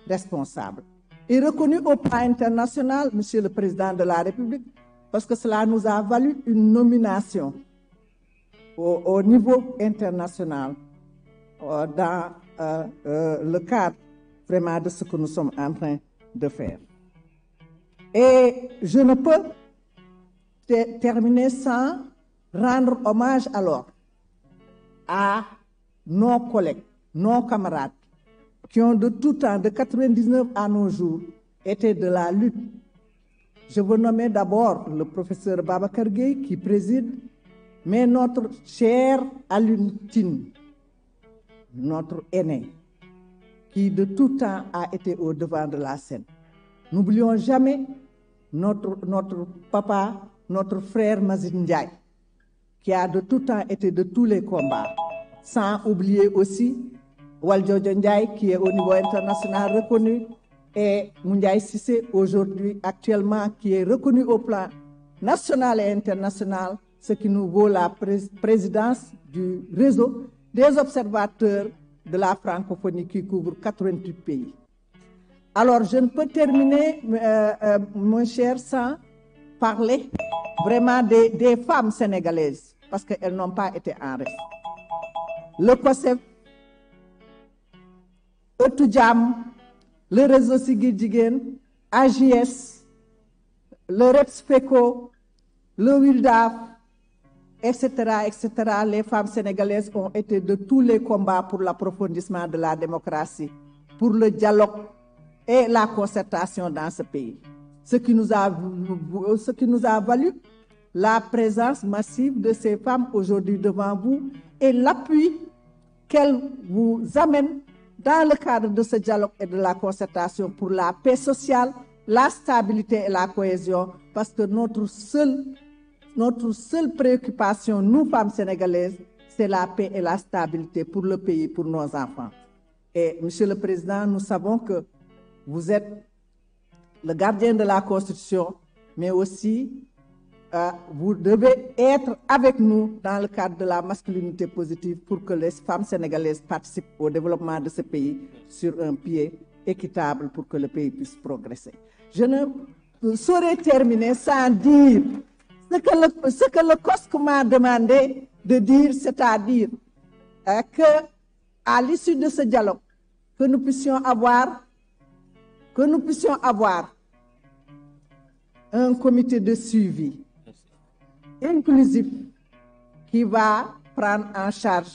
responsable, et reconnue au plan international, Monsieur le Président de la République, parce que cela nous a valu une nomination au niveau international dans le cadre vraiment de ce que nous sommes en train de faire. Et je ne peux terminer sans rendre hommage alors à nos collègues, nos camarades, qui ont de tout temps, de 99 à nos jours, été de la lutte. Je veux nommer d'abord le professeur Babacar Gueye qui préside, mais notre cher Alioune Tine, notre aîné, qui de tout temps a été au devant de la scène. N'oublions jamais notre papa, notre frère Mazid Ndiaye, qui a de tout temps été de tous les combats. Sans oublier aussi Waljojo Ndiaye, qui est au niveau international reconnu, et Moundiaye Cissé, aujourd'hui, actuellement, qui est reconnu au plan national et international, ce qui nous vaut la présidence du réseau des observateurs de la francophonie qui couvre 88 pays. Alors, je ne peux terminer, mon cher, sans parler vraiment des femmes sénégalaises, parce qu'elles n'ont pas été en reste. Le COSEF, Eutudjam, le réseau Siggi Jigéen, AJS, le REPSFECO, le WILDAF, etc., etc. Les femmes sénégalaises ont été de tous les combats pour l'approfondissement de la démocratie, pour le dialogue et la concertation dans ce pays. Ce qui nous a valu la présence massive de ces femmes aujourd'hui devant vous et l'appui qu'elles vous amènent dans le cadre de ce dialogue et de la concertation pour la paix sociale, la stabilité et la cohésion, parce que notre seule préoccupation, nous femmes sénégalaises, c'est la paix et la stabilité pour le pays, pour nos enfants. Et Monsieur le Président, nous savons que vous êtes le gardien de la Constitution, mais aussi vous devez être avec nous dans le cadre de la masculinité positive pour que les femmes sénégalaises participent au développement de ce pays sur un pied équitable pour que le pays puisse progresser. Je ne saurais terminer sans dire ce que le COSC m'a demandé de dire, c'est-à-dire que à l'issue de ce dialogue, que nous puissions avoir un comité de suivi inclusif qui va prendre en charge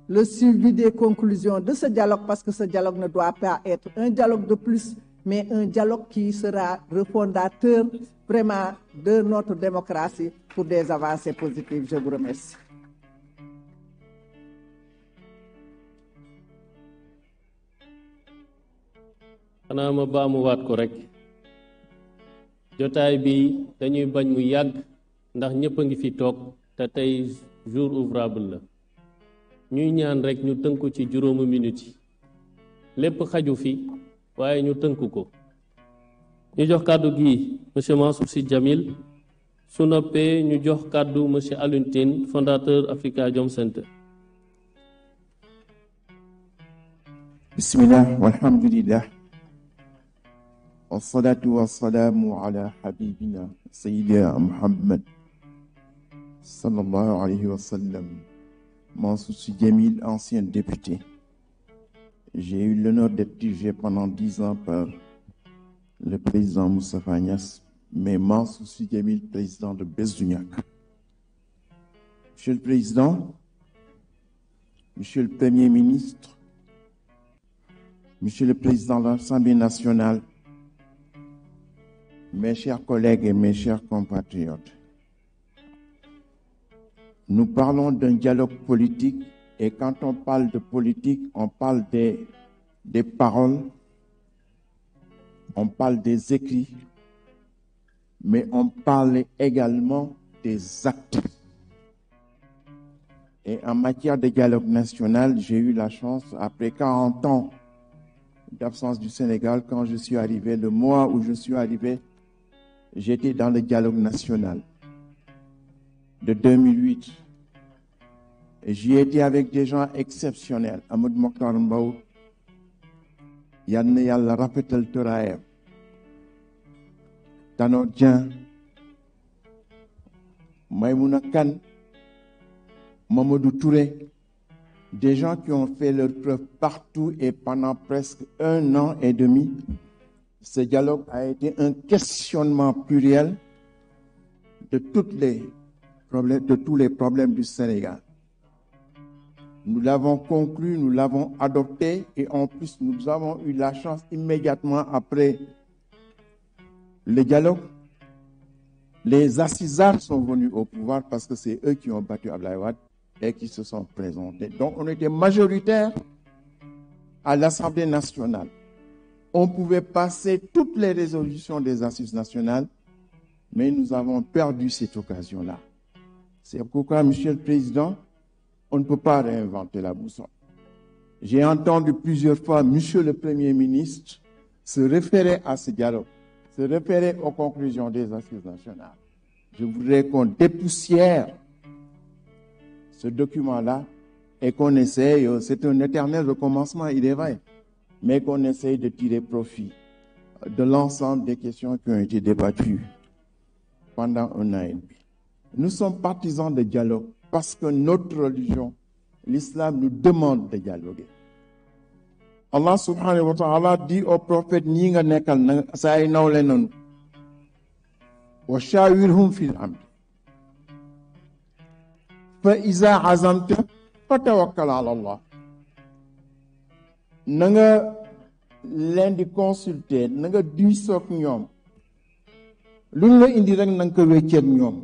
le suivi des conclusions de ce dialogue, parce que ce dialogue ne doit pas être un dialogue de plus, mais un dialogue qui sera refondateur vraiment de notre démocratie pour des avancées positives. Je vous remercie. xanaa ma baamuwaat ko rek jotaay bi dañuy bañ mu yàgg ndax ñëpp a ngi fi toog te tey jour ouvrable la ñuy ñaan rek ñu tënku ci juróomi minute yi lépp xaju fi waaye ñu tënku ko ñu jox kàddu gi monsieur Mansour Sy Djamil su noppee ñu jox kàddu monsieur Alioune Tine fondateur Afrikajom Center. bismillah walhamdulillah wassalatu wassalamu ala habibina sayyidina Muhammad sallallahu alayhi wa sallam. Mansour Sy Djamil, ancien député. J'ai eu l'honneur d'être dirigé pendant 10 ans par le président Moustapha Niasse, mais Mansour Sy Djamil, président de Bës du Ñakk. Monsieur le Président, Monsieur le Premier ministre, Monsieur le Président de l'Assemblée nationale, mes chers collègues et mes chers compatriotes, nous parlons d'un dialogue politique et quand on parle de politique, on parle des paroles, on parle des écrits, mais on parle également des actes. Et en matière de dialogue national, j'ai eu la chance, après 40 ans d'absence du Sénégal, quand je suis arrivé, le mois où je suis arrivé, j'étais dans le dialogue national de 2008. Et j'y étais avec des gens exceptionnels. Amadou Mokhtar Mbow, yal na Yàlla rafetal tëraayam, Tanor Dieng, Maïmouna Kane, Mamadou Touré, des gens qui ont fait leur preuve partout et pendant presque 1 an et demi. Ce dialogue a été un questionnement pluriel de tous les problèmes du Sénégal. Nous l'avons conclu, nous l'avons adopté et en plus nous avons eu la chance immédiatement après le dialogue. Les assisards sont venus au pouvoir parce que c'est eux qui ont battu Abdoulaye Wade et qui se sont présentés. Donc on était majoritaire à l'Assemblée nationale. On pouvait passer toutes les résolutions des assises nationales, mais nous avons perdu cette occasion-là. C'est pourquoi, Monsieur le Président, on ne peut pas réinventer la boussole. J'ai entendu plusieurs fois Monsieur le Premier ministre se référer à ce dialogue, se référer aux conclusions des assises nationales. Je voudrais qu'on dépoussière ce document-là et qu'on essaye, c'est un éternel recommencement, il est vrai, mais qu'on essaye de tirer profit de l'ensemble des questions qui ont été débattues pendant un an et demi. Nous sommes partisans de dialogue parce que notre religion, l'islam, nous demande de dialoguer. Allah subhanahu wa ta'ala dit au prophète ñi nga nekkal na sa ay nawle nanu wa shawirhum fil amr fa iza azamta fa tawakkal ala Allah. Na nga leen di consulter, na nga diisoog ñoom, luñ la indi rek na nga ko wécceeg ñoom.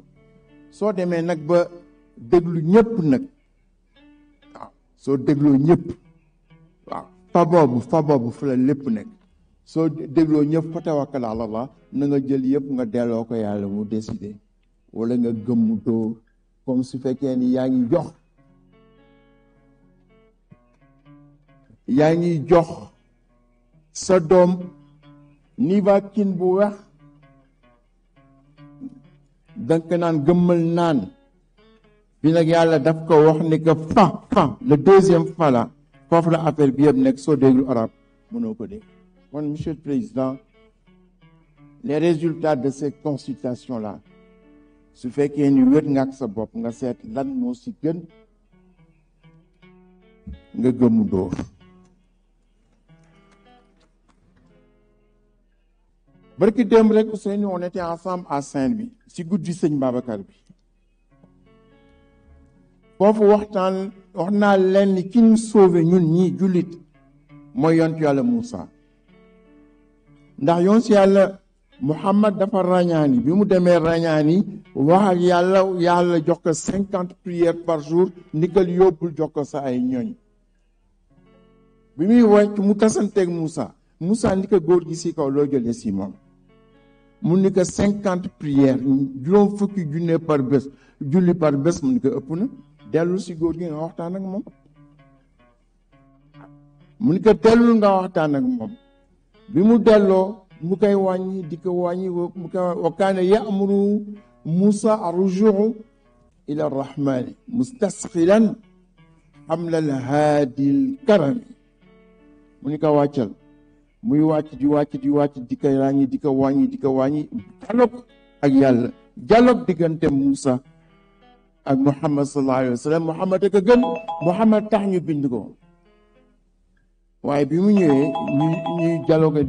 Soo demee nag ba déglu ñëpp nag waaw soo dégloo ñëpp waaw fa boobu fa la lépp nekk. Soo dégloo ñëpp fa tawakkal ala Allah, na nga jël yëpp nga delloo ko yàlla mu décider, wala nga gëmmu dóor comme su fekkee ni yaa ngi jox sa doom nivaquine bu weex danga naan gëmmal naan bi nag yàlla daf ko wax ni que fa le deuxième fa la foofu la affaire bi yëpp nekk. Soo déglu arab mënoo ko dégg. Kon monsieur le président, les résultats de ces consultations là, su fekkee ni wét nga ak sa bopp nga seet lan moo si gën nga gëmmu dóor. Barki démb rek Ousseynou, on était ensemble à Saint-Louis si guddi sëñ Babacar bi foofu wax naa leen ni ki ñu sauvé ñun ñii jullit mooy yonent yàlla Moussa. Ndax yonent yàlla Muhammad dafa ràññaani, bi mu demee ràññaani wax ak yàlla jox ko 50 prières par jour, ndigal yóbbul jox ko sa ay ñooñ. Bi muy wàcc mu tasanteeg Moussa ni ko góor gi si kaw loo jëlee si moom. Mu ni ko 50 prières, juróom fukki junne par bés, julli par bés, mu ni ko ëpp na, dellu si góor gi nga waxtaan ak moom. Mu ni ko dellul nga waxtaan ak moom. Bi mu delloo mu koy wàññi di ko wàññi mu koy wa kaana ya'muru Moussa ar-rujuu ila ar-rahmani mustasxilan hamla al-haadi al-karami. Mu ni ko wàccal, muy wàcc di ko wàññi di ko wàññi dialogue ak yàlla, dialogue diggante Moussa ak Muhammad sallallahu alayhi wa sallam. Muhammad ak a gën, Muhammad tax ñu bind ko. waaye bi mu ñëwee ñuy dialogue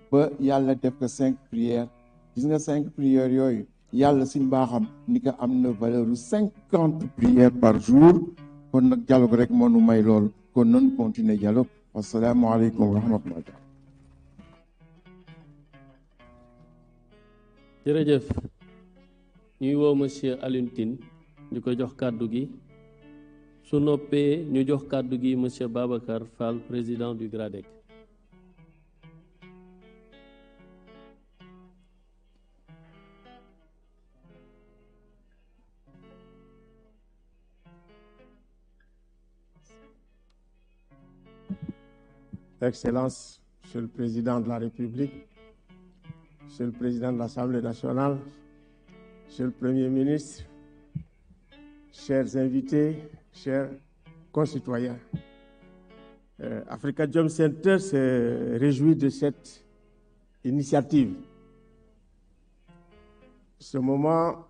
ba yàlla def ko 5 prières. Gis nga 5 prières yooyu yàlla si mbaaxam ni ko am na valeur 50 prières par jour. Kon nag dialogue rek moo nu may loolu, kon noonu continuer dialogue. Assalaamu aleykum wa rahmatullah. jërëjëf. ñuy woo monsieur Alioune Tine di ko jox kàddu gi. Su noppee ñu jox kàddu gi monsieur Babacar Fall, président du GRADEC. Excellences, Monsieur le Président de la République, Monsieur le Président de l'Assemblée nationale, Monsieur le Premier ministre, chers invités, chers concitoyens, Africa Jom Center se réjouit de cette initiative. Ce moment,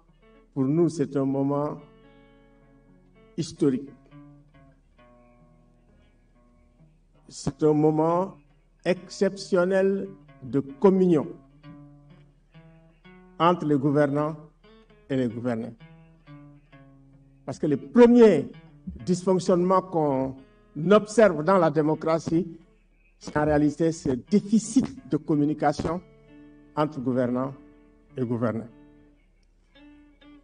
pour nous, c'est un moment historique. C'est un moment exceptionnel de communion entre les gouvernants et les gouvernés. Parce que les premiers dysfonctionnements qu'on observe dans la démocratie, c'est en réalité ce déficit de communication entre gouvernants et gouvernés.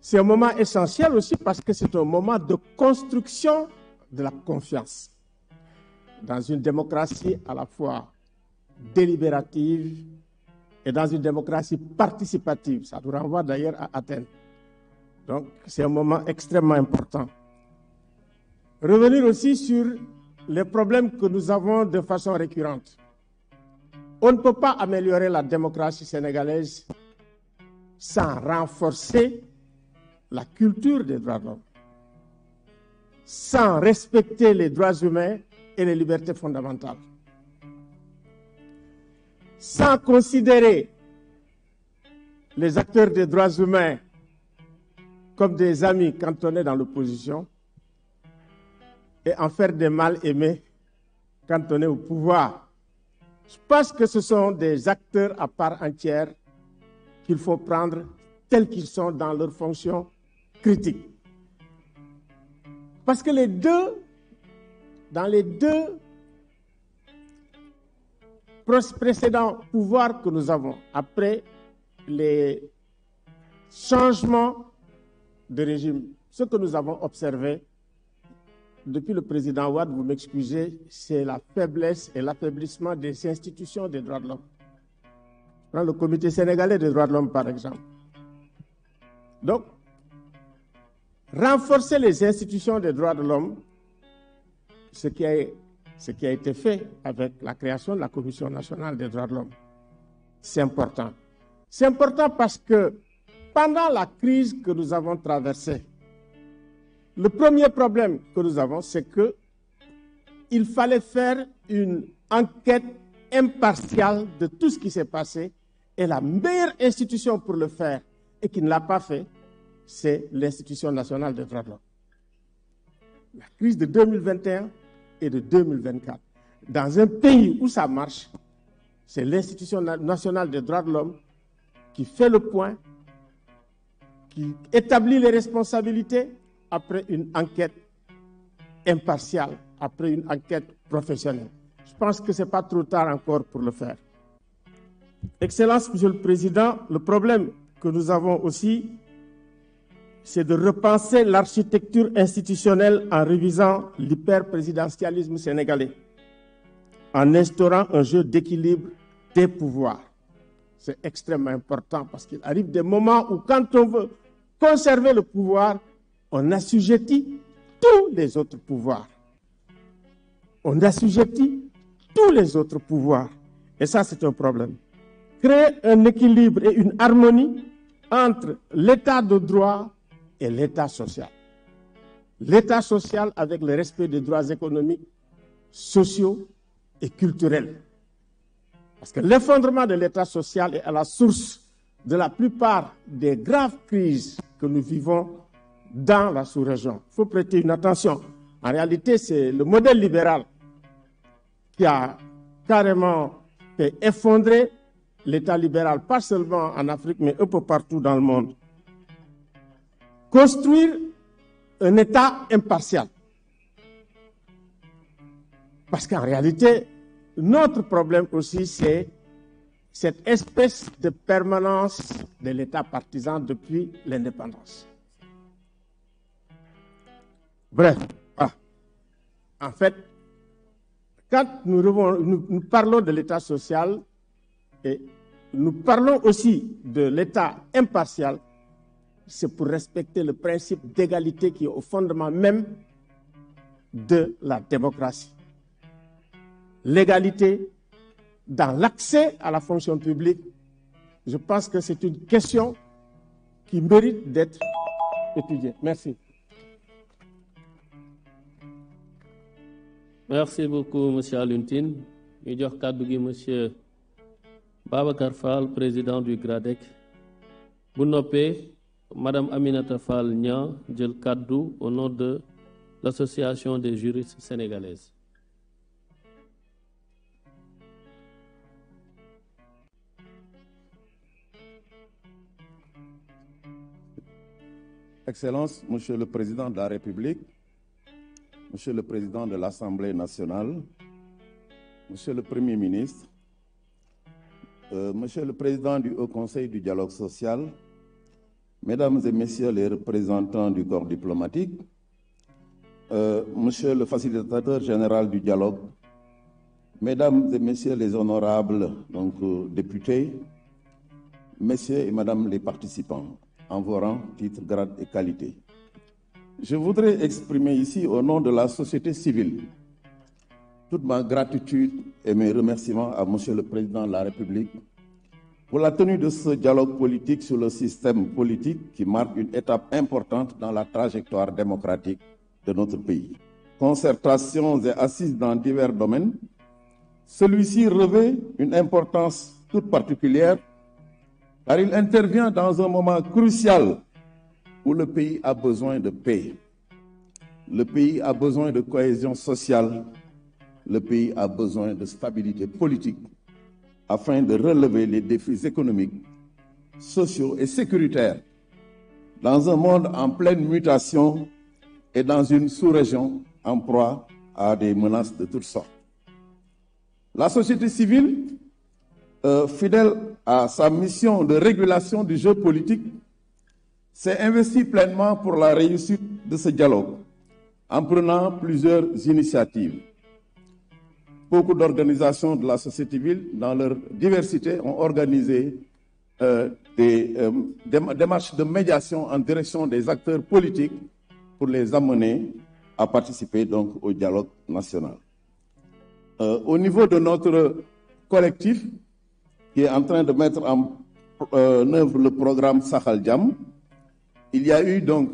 C'est un moment essentiel aussi parce que c'est un moment de construction de la confiance. Dans une démocratie à la fois délibérative et dans une démocratie participative. Ça nous renvoie d'ailleurs à Athènes. Donc, c'est un moment extrêmement important. Revenir aussi sur les problèmes que nous avons de façon récurrente. On ne peut pas améliorer la démocratie sénégalaise sans renforcer la culture des droits de l'homme, sans respecter les droits humains et les libertés fondamentales, sans considérer les acteurs des droits humains comme des amis cantonnés dans l'opposition et en faire des mal-aimés cantonnés au pouvoir. Je pense que ce sont des acteurs à part entière qu'il faut prendre tels qu'ils sont dans leurs fonctions critiques. Parce que dans les deux précédents pouvoirs que nous avons, après les changements de régime, ce que nous avons observé depuis le président Wade, vous m'excusez, c'est la faiblesse et l'affaiblissement des institutions des droits de l'homme. Prends le Comité sénégalais des droits de l'homme, par exemple. Donc, renforcer les institutions des droits de l'homme, ce qui a été fait avec la création de la Commission nationale des droits de l'homme, c'est important. C'est important parce que pendant la crise que nous avons traversée, le premier problème que nous avons, c'est qu'il fallait faire une enquête impartiale de tout ce qui s'est passé, et la meilleure institution pour le faire, et qui ne l'a pas fait, c'est l'Institution nationale des droits de l'homme. La crise de 2021 et de 2024. Dans un pays où ça marche, c'est l'Institution nationale des droits de l'homme qui fait le point, qui établit les responsabilités après une enquête impartiale, après une enquête professionnelle. Je pense que ce n'est pas trop tard encore pour le faire. Excellence, Monsieur le Président, le problème que nous avons aussi, c'est de repenser l'architecture institutionnelle en révisant l'hyper-présidentialisme sénégalais, en instaurant un jeu d'équilibre des pouvoirs. C'est extrêmement important parce qu'il arrive des moments où, quand on veut conserver le pouvoir, on assujettit tous les autres pouvoirs. On assujettit tous les autres pouvoirs. Et ça, c'est un problème. Créer un équilibre et une harmonie entre l'état de droit et l'état social. L'état social avec le respect des droits économiques, sociaux et culturels. Parce que l'effondrement de l'état social est à la source de la plupart des graves crises que nous vivons dans la sous-région. Il faut prêter une attention. En réalité, c'est le modèle libéral qui a carrément fait effondrer l'état libéral, pas seulement en Afrique, mais un peu partout dans le monde. Construire un état impartial. Parce qu'en réalité, notre problème aussi, c'est cette espèce de permanence de l'état partisan depuis l'indépendance. Bref, en fait, quand nous parlons de l'état social, et nous parlons aussi de l'état impartial, c'est pour respecter le principe d'égalité qui est au fondement même de la démocratie. L'égalité dans l'accès à la fonction publique, je pense que c'est une question qui mérite d'être étudiée. Merci. Merci beaucoup, M. Aluntine. Ñu jox kàddu gi M. Babacar Fall, président du GRADEC. Bu noppee, Madame Aminata Fall Niang jël kàddu au nom de l'Association des juristes sénégalaises. Excellences, Monsieur le Président de la République, Monsieur le Président de l'Assemblée nationale, Monsieur le Premier ministre, Monsieur le Président du Haut Conseil du dialogue social, Mesdames et Messieurs les représentants du corps diplomatique, Monsieur le facilitateur général du dialogue, Mesdames et Messieurs les honorables députés, Messieurs et Madame les participants, en vos rangs, titres, grades et qualités. Je voudrais exprimer ici, au nom de la société civile, toute ma gratitude et mes remerciements à Monsieur le Président de la République pour la tenue de ce dialogue politique sur le système politique qui marque une étape importante dans la trajectoire démocratique de notre pays. Concertations et assises dans divers domaines, celui-ci revêt une importance toute particulière car il intervient dans un moment crucial où le pays a besoin de paix. Le pays a besoin de cohésion sociale. Le pays a besoin de stabilité politique afin de relever les défis économiques, sociaux et sécuritaires dans un monde en pleine mutation et dans une sous-région en proie à des menaces de toutes sortes. La société civile, fidèle à sa mission de régulation du jeu politique, s'est investie pleinement pour la réussite de ce dialogue en prenant plusieurs initiatives. Beaucoup d'organisations de la société civile, dans leur diversité, ont organisé des démarches de médiation en direction des acteurs politiques pour les amener à participer donc au dialogue national. Au niveau de notre collectif, qui est en train de mettre en œuvre le programme Sahel Jam, il y a eu donc